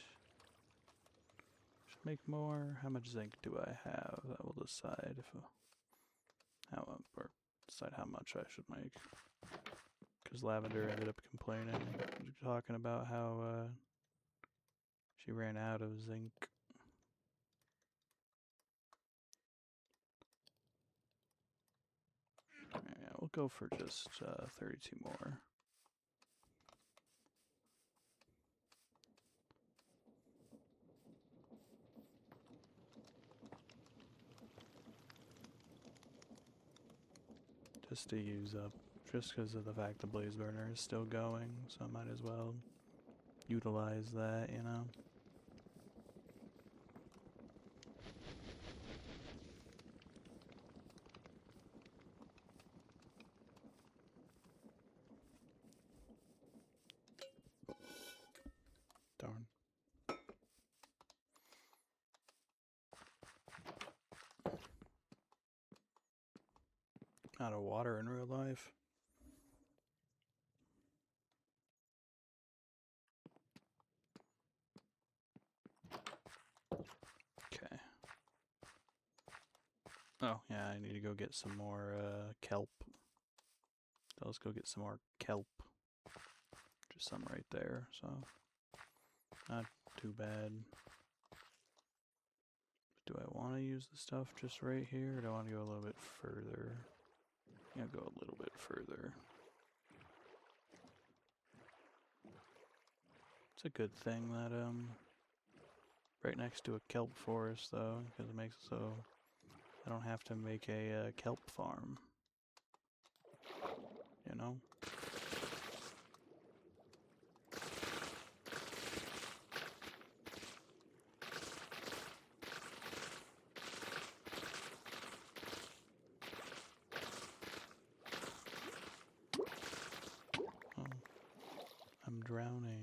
make more. How much zinc do I have? That will decide if or decide how much I should make. Because Lavender ended up complaining, talking about how she ran out of zinc. Yeah, we'll go for just 32 more. just to use up, just because of the fact the blaze burner is still going, so I might as well utilize that, you know? Darn. Out of water in real life. Okay. Oh, yeah, I need to go get some more kelp. Let's go get some more kelp. Just some right there, so not too bad. Do I want to use the stuff just right here, or do I want to go a little bit further? Yeah, go a little bit further. It's a good thing that right next to a kelp forest though, because it makes it so I don't have to make a kelp farm. You know? Oh, I'm drowning.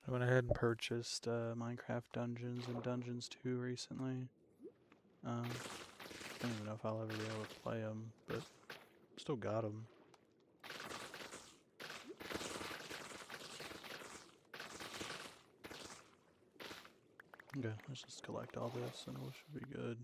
I went ahead and purchased Minecraft Dungeons and Dungeons 2 recently. I don't even know if I'll ever be able to play them, but still got them. Okay, let's just collect all this and it should be good.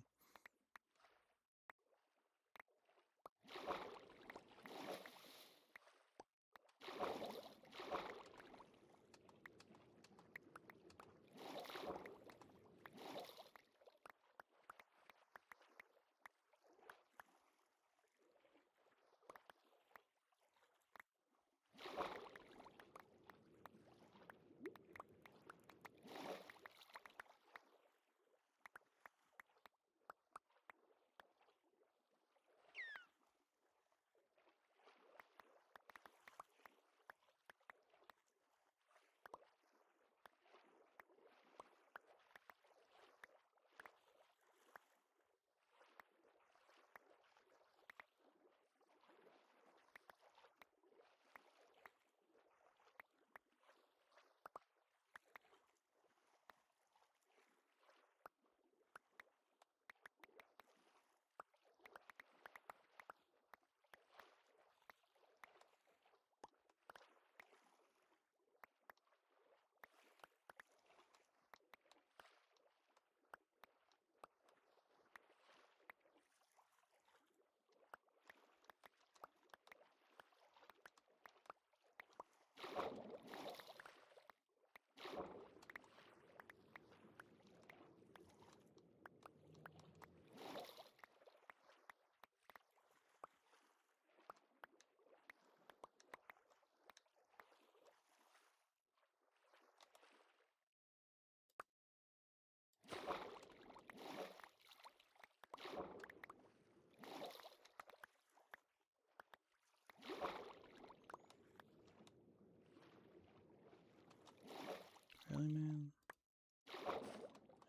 Really, man?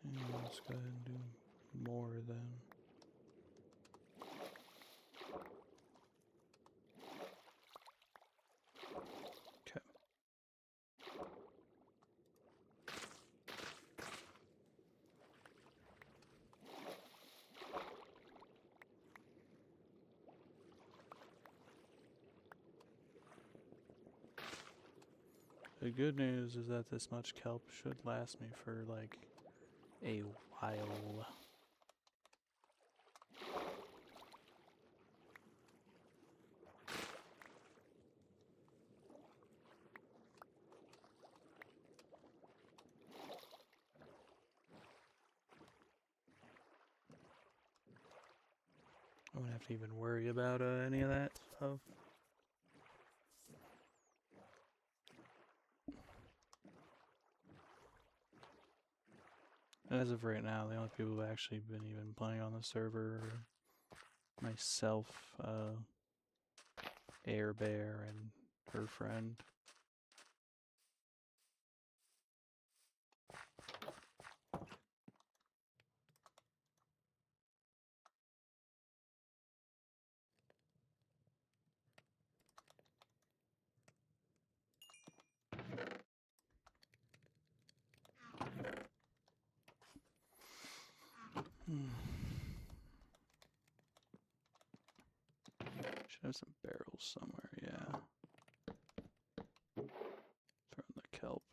Yeah, let's go ahead and do more then. Okay. The good news is that this much kelp should last me for like a while. I won't have to even worry about any of that stuff. As of right now, the only people who've actually been even playing on the server are myself, Air Bear, and her friend. Should have some barrels somewhere, yeah. Throw in the kelp.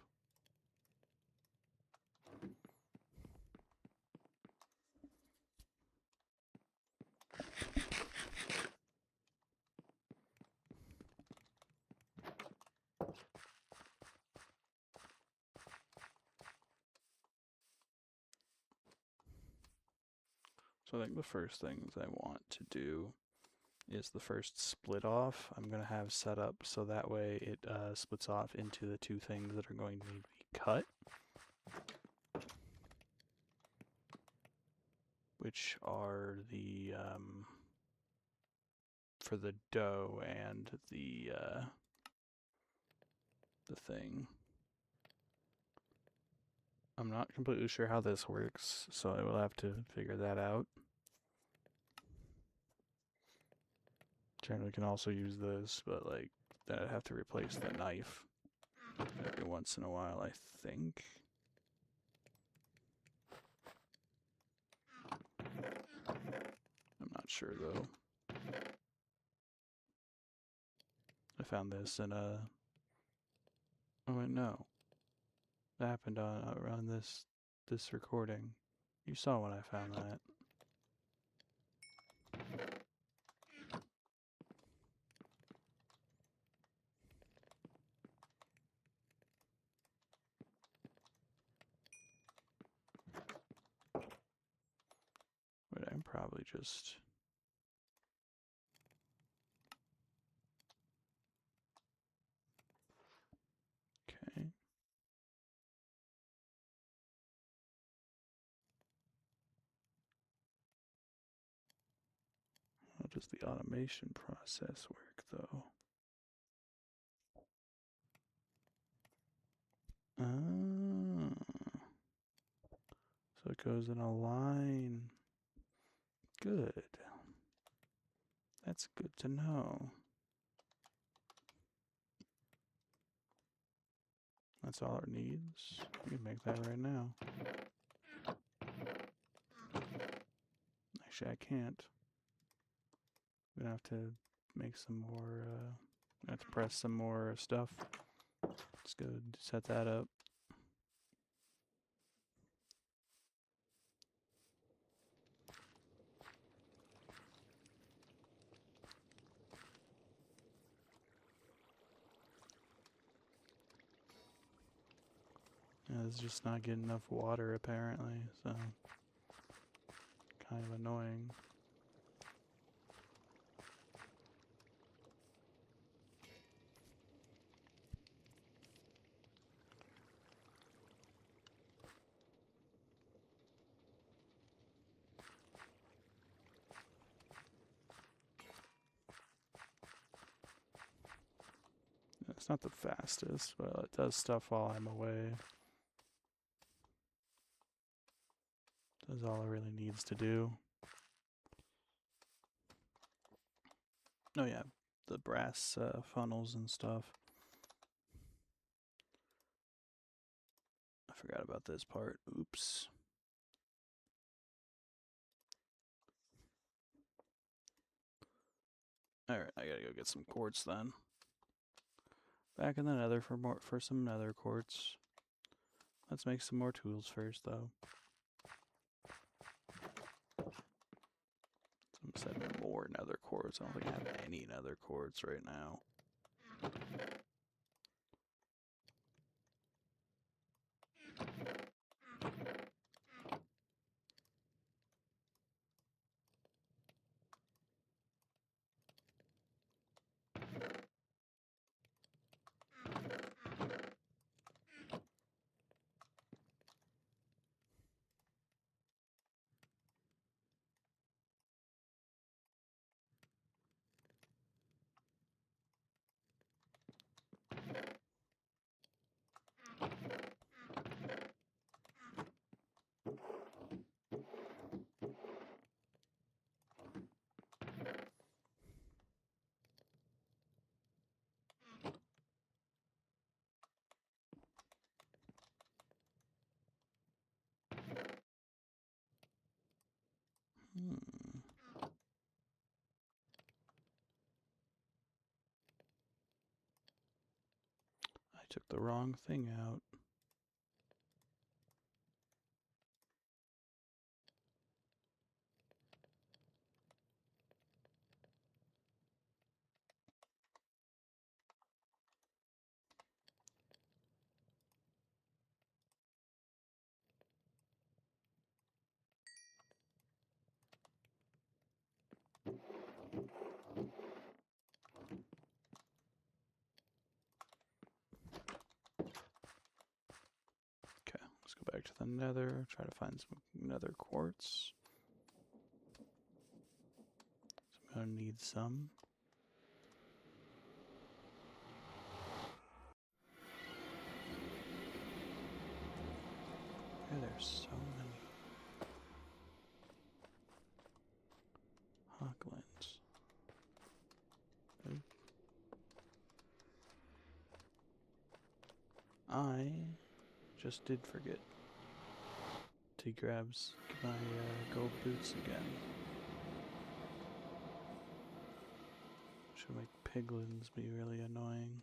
So I think the first things I want to do is the first split off I'm going to have set up so that way it splits off into the two things that are going to need to be cut, which are the for the dough and the thing. I'm not completely sure how this works, so I will have to figure that out. Generally can also use this, but like then I'd have to replace the knife every once in a while, I think. I'm not sure though. I found this in a. Oh wait, no. That happened on around this recording. You saw when I found that. Wait, I'm probably just. Okay. How does the automation process work though? Ah. So it goes in a line. Good. That's good to know. That's all it needs. We can make that right now. Actually, I can't. I'm gonna have to make some more, I have to press some more stuff. Let's go set that up. Yeah, it's just not getting enough water apparently, so kind of annoying. It's not the fastest, but it does stuff while I'm away. Does all it really needs to do. Oh yeah, the brass funnels and stuff. I forgot about this part. Oops. Alright, I gotta go get some quartz then. Back in the nether for some nether quartz. Let's make some more tools first though. Some said more nether quartz. I don't think I have any nether quartz right now. took the wrong thing out. Okay, let's go back to the nether, try to find some nether quartz. So I'm gonna need some. Yeah, there's so many hoglins. I just did forget to grab my gold boots again. Should make piglins be really annoying.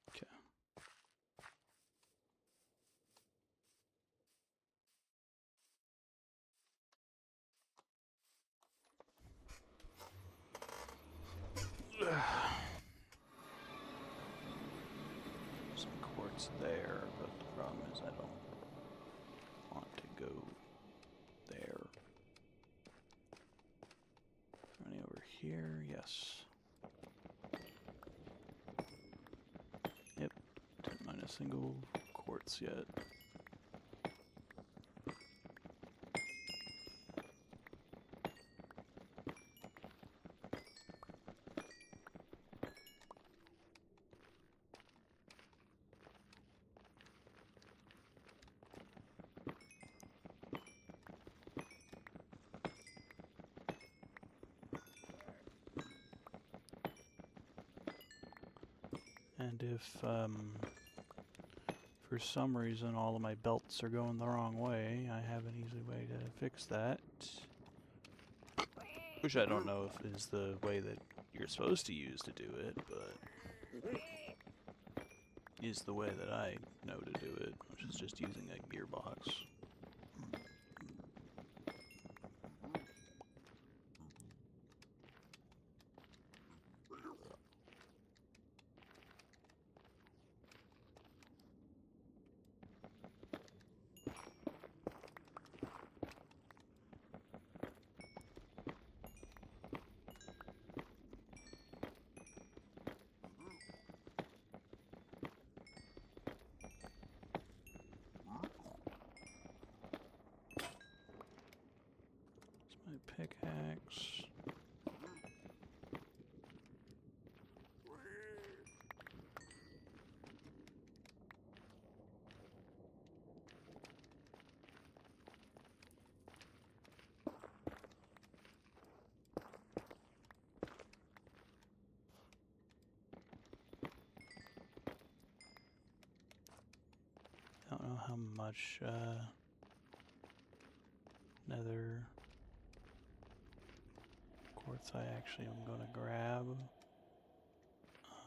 Okay. Some quartz there, but the problem is I don't want to go there. Any over here? Yes. Yep. Didn't mine a single quartz yet. And if, for some reason all of my belts are going the wrong way, I have an easy way to fix that. Which I don't know if is the way that you're supposed to use to do it, but is the way that I know to do it, which is just using a gearbox. Pickaxe. I don't know how much nether quartz I actually am going to grab.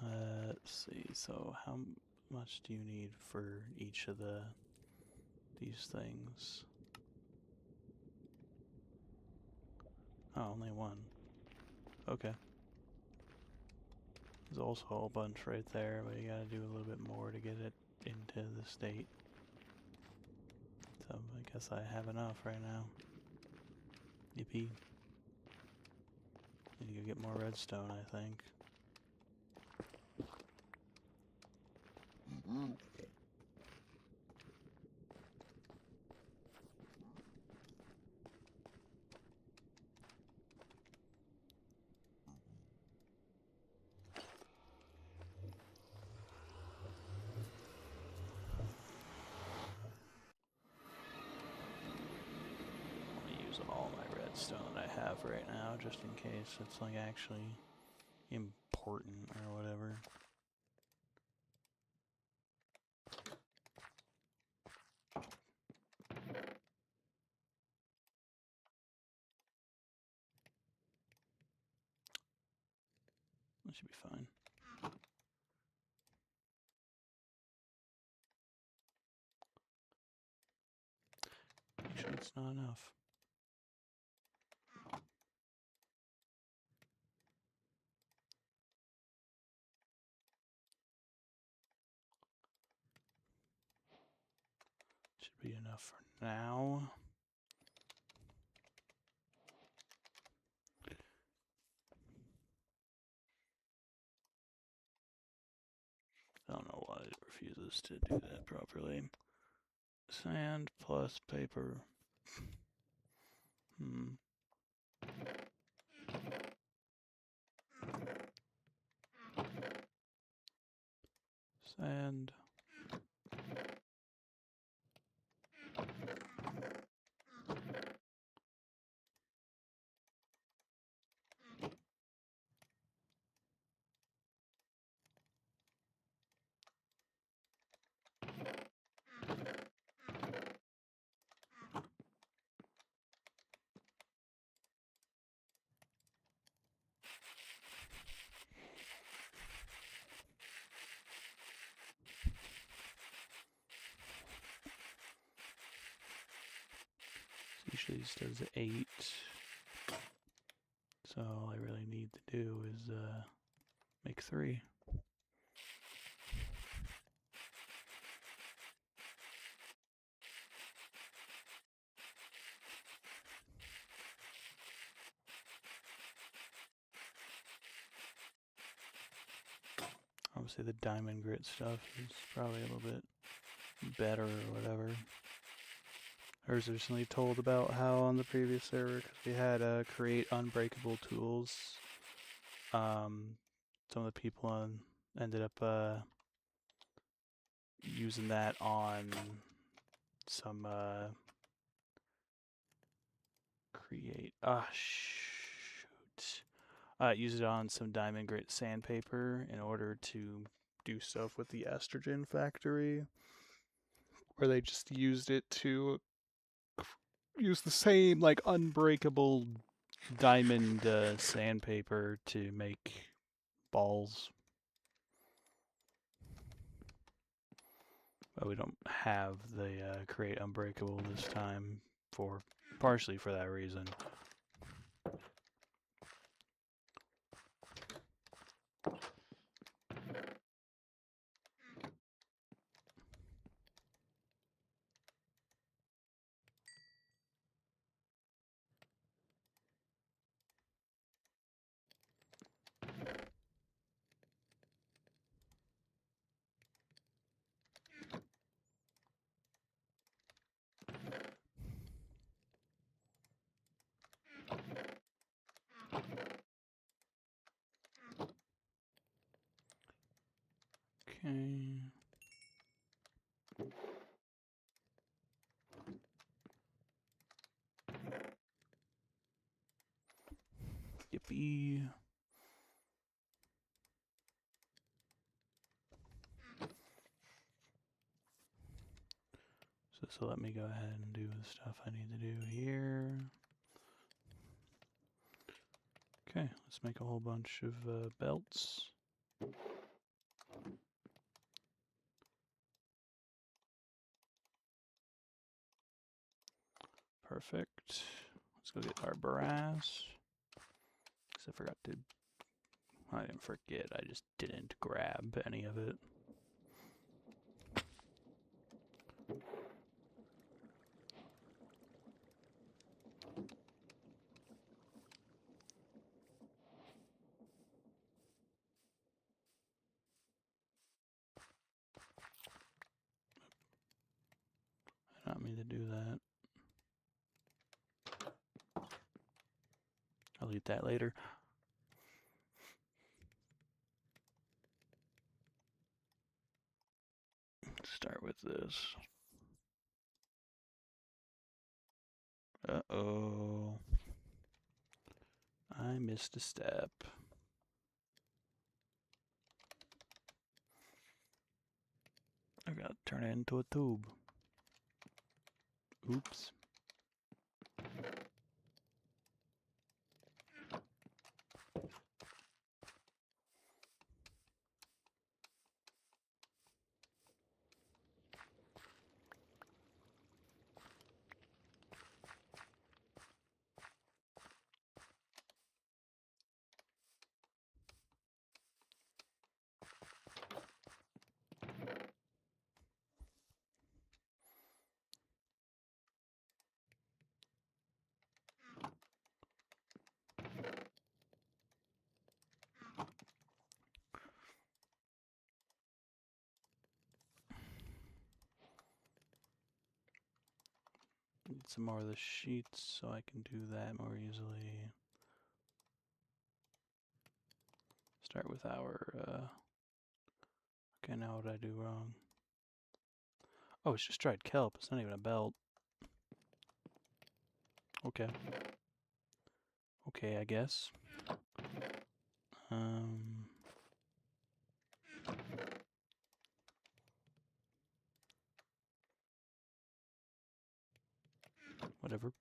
Let's see, so how much do you need for each of these things? Oh, only one. Okay. There's also a whole bunch right there, but you gotta do a little bit more to get it into the state. So I guess I have enough right now. Yippee. Need to go get more redstone, I think. All my redstone that I have right now, just in case it's like actually important or whatever. That should be fine. Actually, it's not enough. Should be enough for now. I don't know why it refuses to do that properly. Sand plus paper. Sand. Usually this does 8. So all I really need to do is make 3. Obviously the diamond grit stuff is probably a little bit better or whatever. I was recently told about how on the previous server, because we had create unbreakable tools, some of the people ended up using that on some use it on some diamond grit sandpaper in order to do stuff with the estrogen factory, where they just used it to use the same like unbreakable diamond sandpaper to make balls. But we don't have the create unbreakable this time, partially for that reason. Okay. Yippee. So this will let me go ahead and do the stuff I need to do here. Okay, let's make a whole bunch of belts. Perfect. Let's go get our brass. Because I forgot to... I didn't forget, I just didn't grab any of it. I don't mean to do that. I'll eat that later. Let's start with this. Uh-oh. I missed a step. I gotta turn it into a tube. Oops. Need some more of the sheets so I can do that more easily. Start with our, okay, now what did I do wrong? Oh, it's just dried kelp. It's not even a belt. Okay. Okay, I guess. Whatever.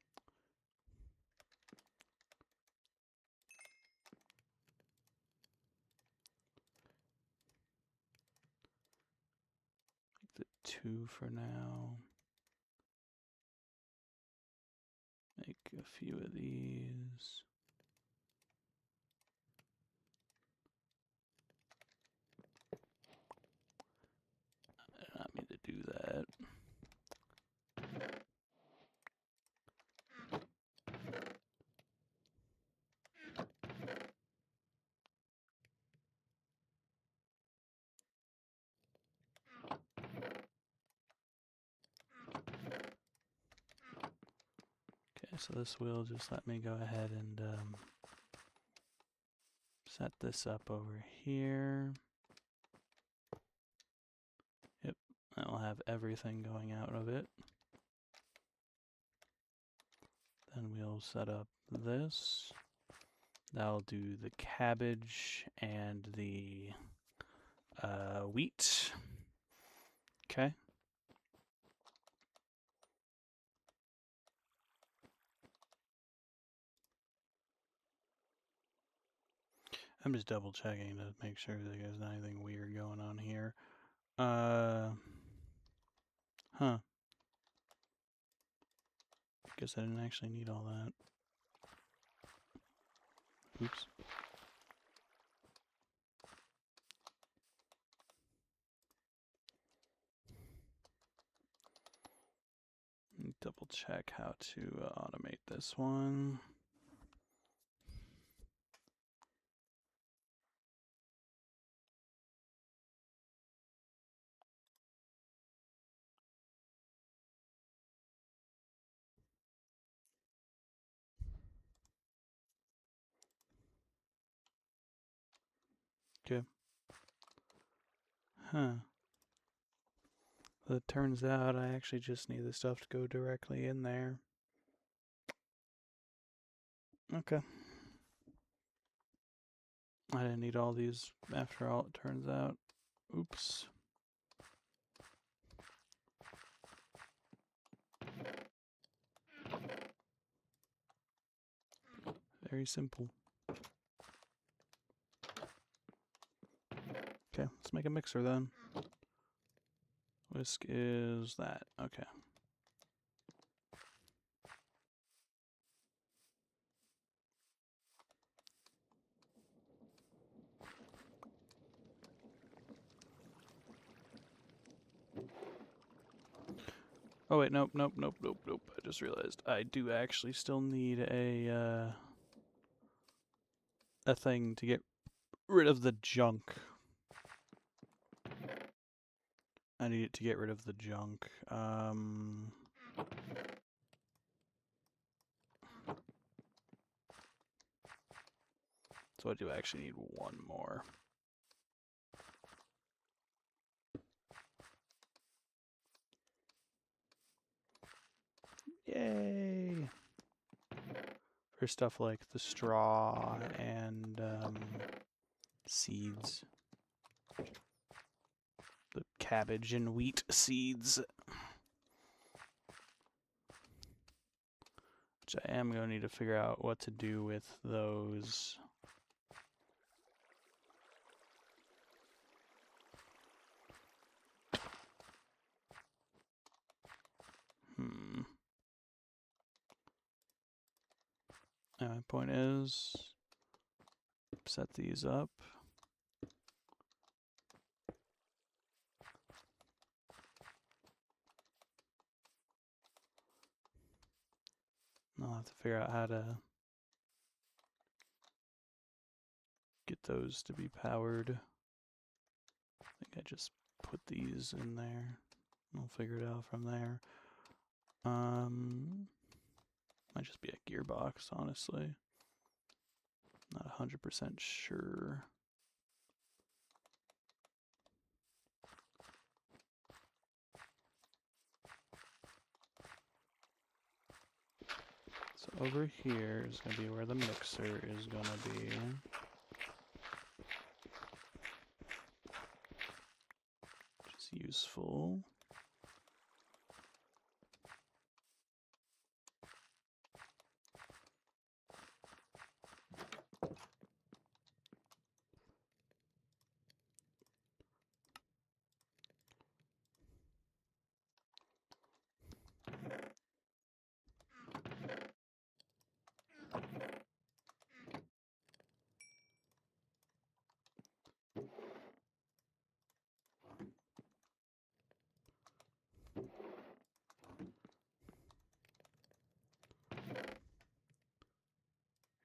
Make the 2 for now. Make a few of these. I did not mean to do that. Okay, so this will just let me go ahead and set this up over here. Yep, that'll have everything going out of it. Then we'll set up this. That'll do the cabbage and the wheat. Okay. I'm just double checking to make sure that there's not anything weird going on here. Huh. Guess I didn't actually need all that. Oops. Double check how to automate this one. Okay. Huh. Well, it turns out I actually just need the stuff to go directly in there. Okay. I didn't need all these after all, it turns out. Oops. Very simple. Okay, let's make a mixer then. Whisk is that. Okay. Oh wait, nope. I just realized I do actually still need a thing to get rid of the junk. I need it to get rid of the junk. So I do actually need one more. Yay! For stuff like the straw and seeds. The cabbage and wheat seeds. Which I am going to need to figure out what to do with those. And my point is, set these up. I'll have to figure out how to get those to be powered. I think I just put these in there. I'll figure it out from there. Might just be a gearbox, honestly. Not 100% sure. So over here is going to be where the mixer is going to be. Which is useful.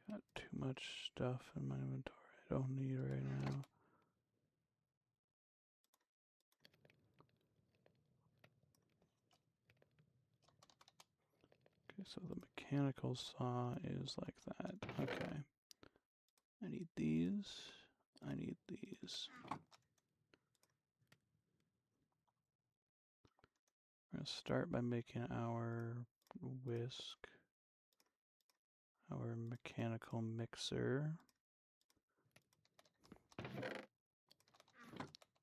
Got too much stuff in my inventory I don't need right now. Okay, so the mechanical saw is like that. Okay. I need these. I need these. We're going to start by making our whisk, our mechanical mixer.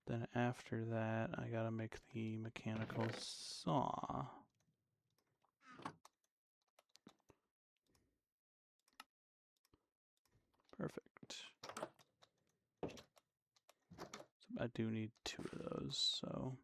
Then after that, I gotta make the mechanical saw. Perfect. So I do need 2 of those, so.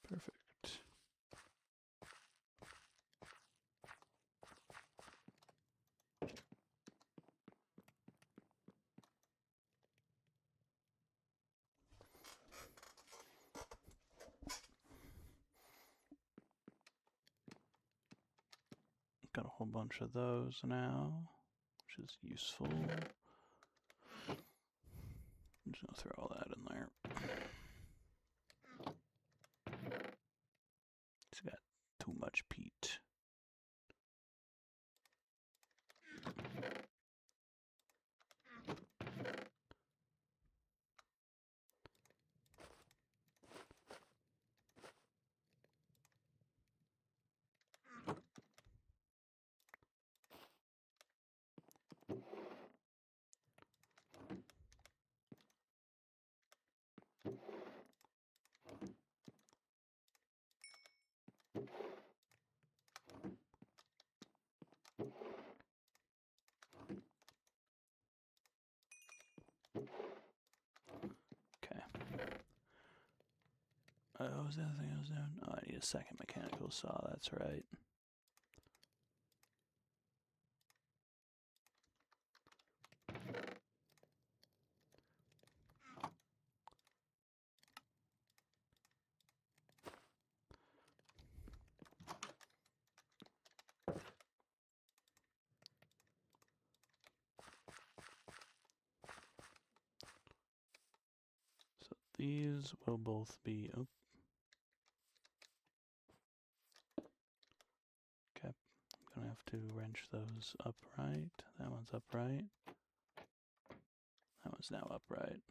Perfect. Got a whole bunch of those now, which is useful. I'm just gonna throw all that in there. It's got too much peat. Okay. What was the other thing I was doing? Oh, I need a second mechanical saw, that's right. So these will both be. Oh. Okay, I'm gonna have to wrench those upright. That one's upright. That one's now upright.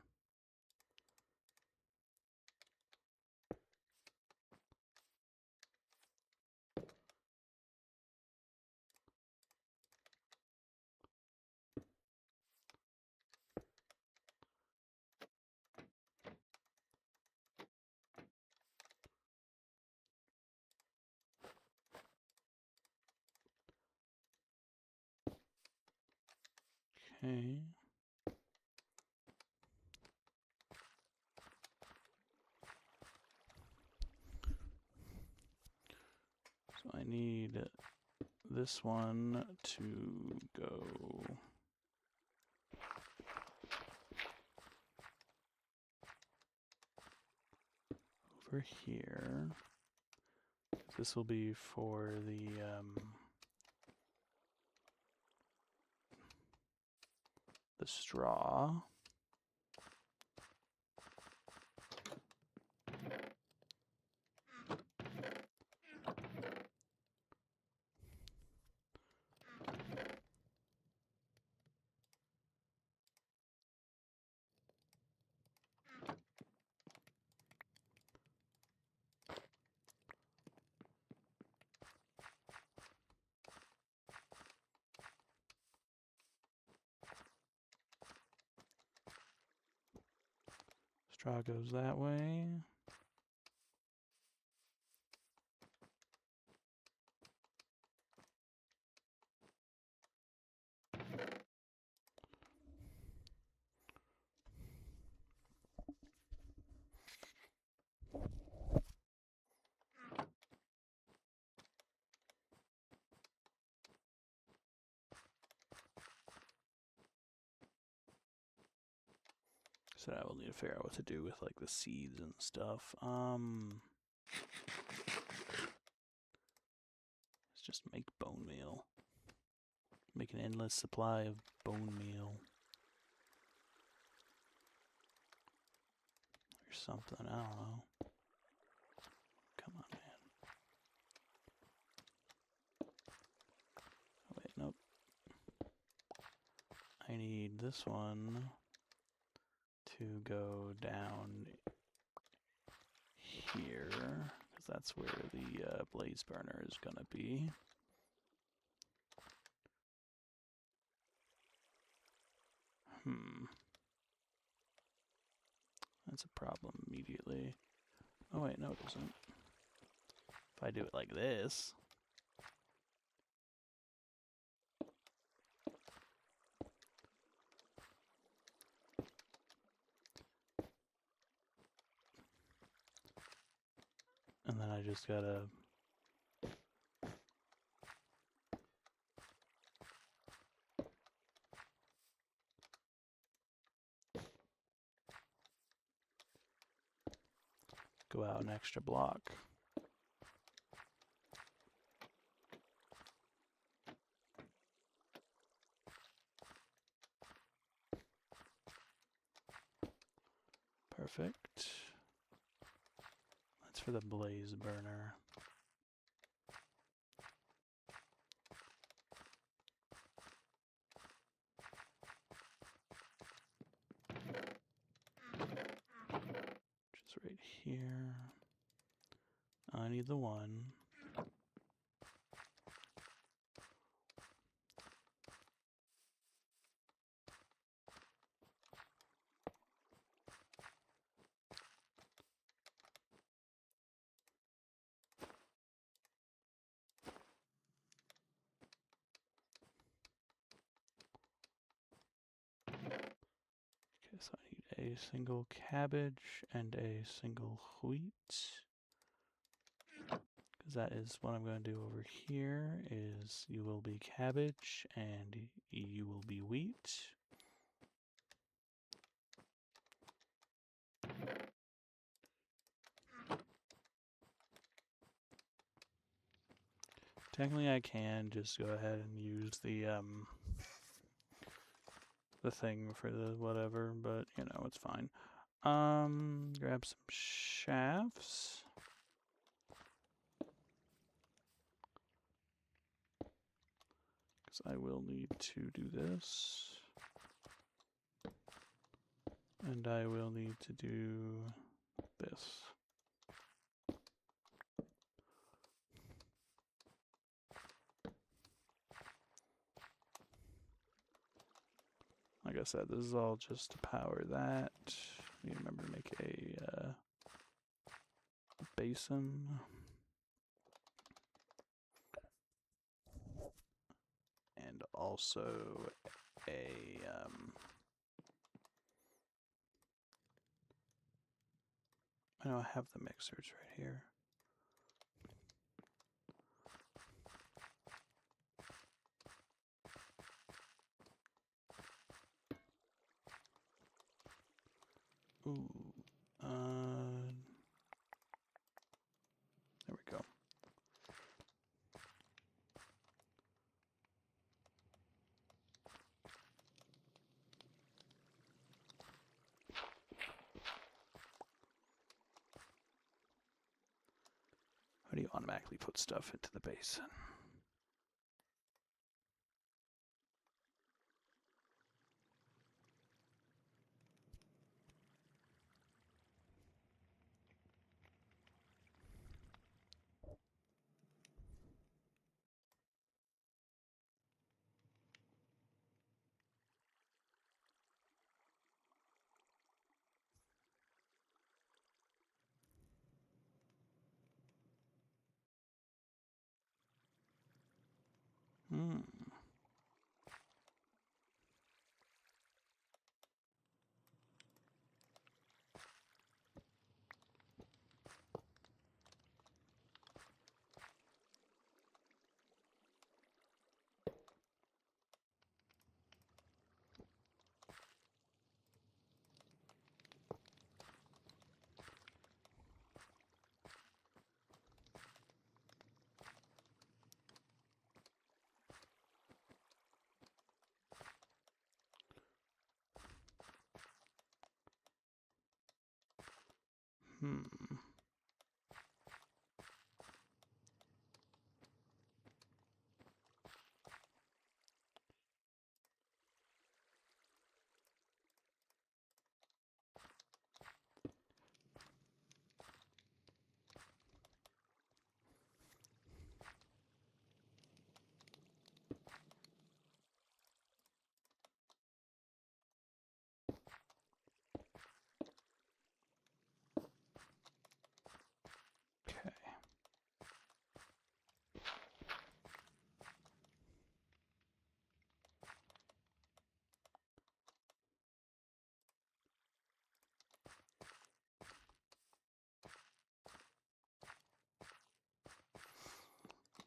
Okay. So I need this one to go over here. This will be for the straw. Straw goes that way. So I will need to figure out what to do with like the seeds and stuff. Let's just make bone meal. Make an endless supply of bone meal. Or something, I don't know. Come on, man. Oh, wait, nope. I need this one to go down here, because that's where the blaze burner is gonna be. That's a problem immediately. Oh wait, no it isn't. If I do it like this. And then I just gotta go out an extra block. Perfect. That's for the blaze burner. Just right here. I need the one. Okay, so I need a single cabbage and a single wheat. Because that is what I'm going to do over here is you will be cabbage and you will be wheat. Technically I can just go ahead and use the thing for the whatever, but you know, it's fine. Grab some shafts. Because I will need to do this. And I will need to do this. Like I said, this is all just to power that. You remember to make a basin. And also a I know I have the mixers right here. Ooh, there we go. How do you automatically put stuff into the basin? Hmm. Hmm. Okay.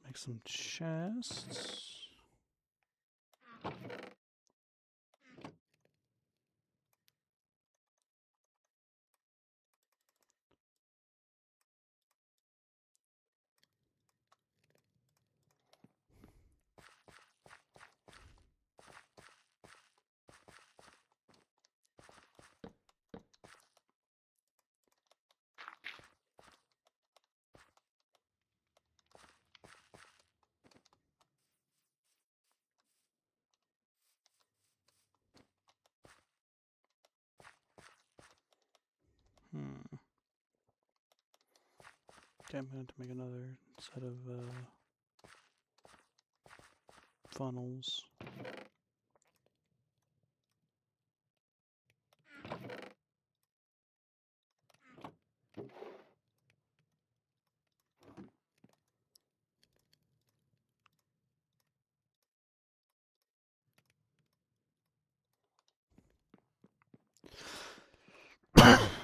Make some chests. Hmm. Okay, I'm going to make another set of funnels.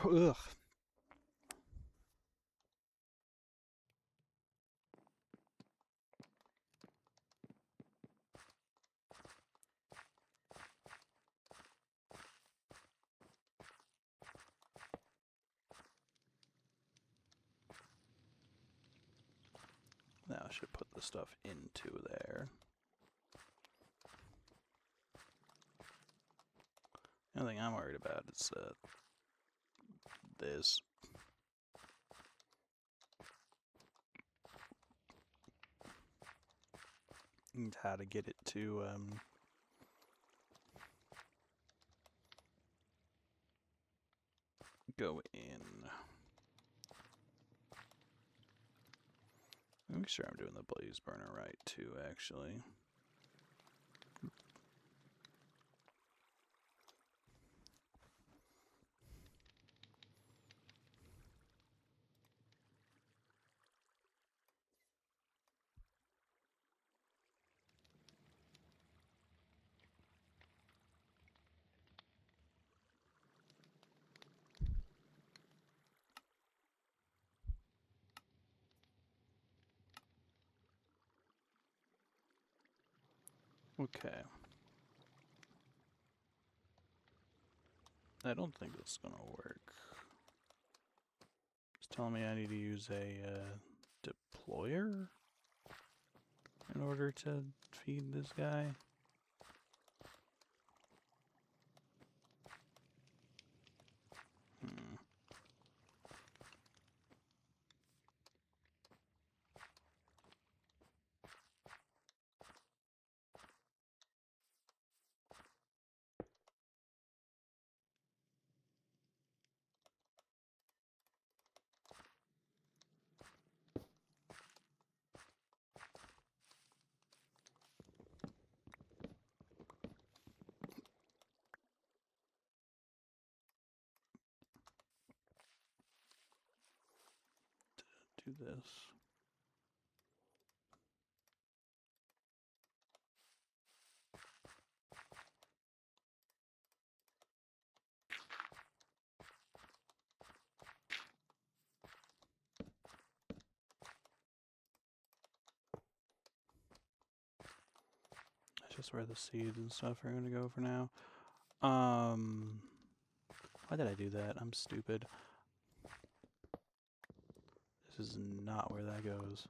Ugh. Now I should put the stuff into there. The only thing I'm worried about is this. And how to get it to go in. Make sure I'm doing the blaze burner right too, actually. Okay. I don't think this is gonna work. It's telling me I need to use a deployer in order to feed this guy. Hmm. Do this. That's just where the seeds and stuff are gonna go for now. Why did I do that? I'm stupid. This is not where that goes.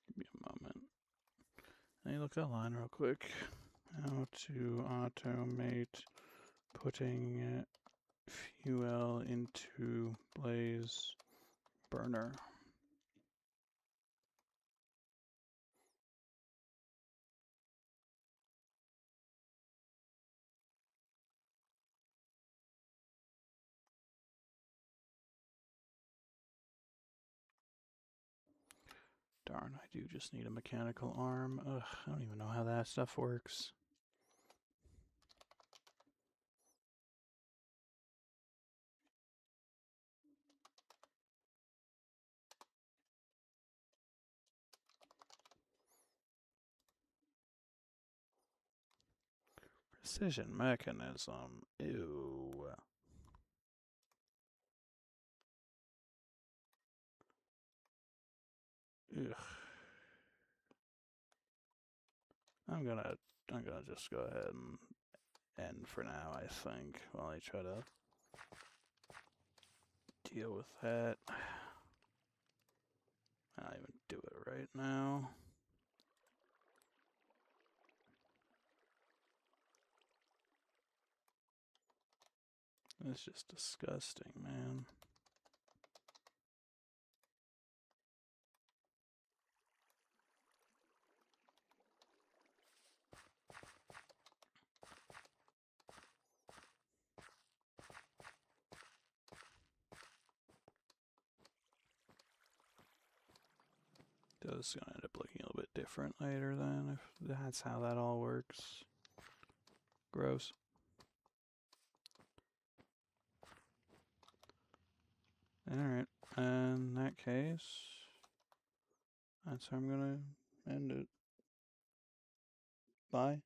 Give me a moment. Let me look that line real quick. How to automate putting fuel into blaze burner. Darn, I do just need a mechanical arm. Ugh, I don't even know how that stuff works. Precision mechanism. Ew. Ugh. I'm gonna just go ahead and end for now, I think, while I try to deal with that. I'll even do it right now. It's just disgusting, man. This is gonna end up looking a little bit different later then, if that's how that all works. Gross. Alright, in that case, that's how I'm gonna end it. Bye.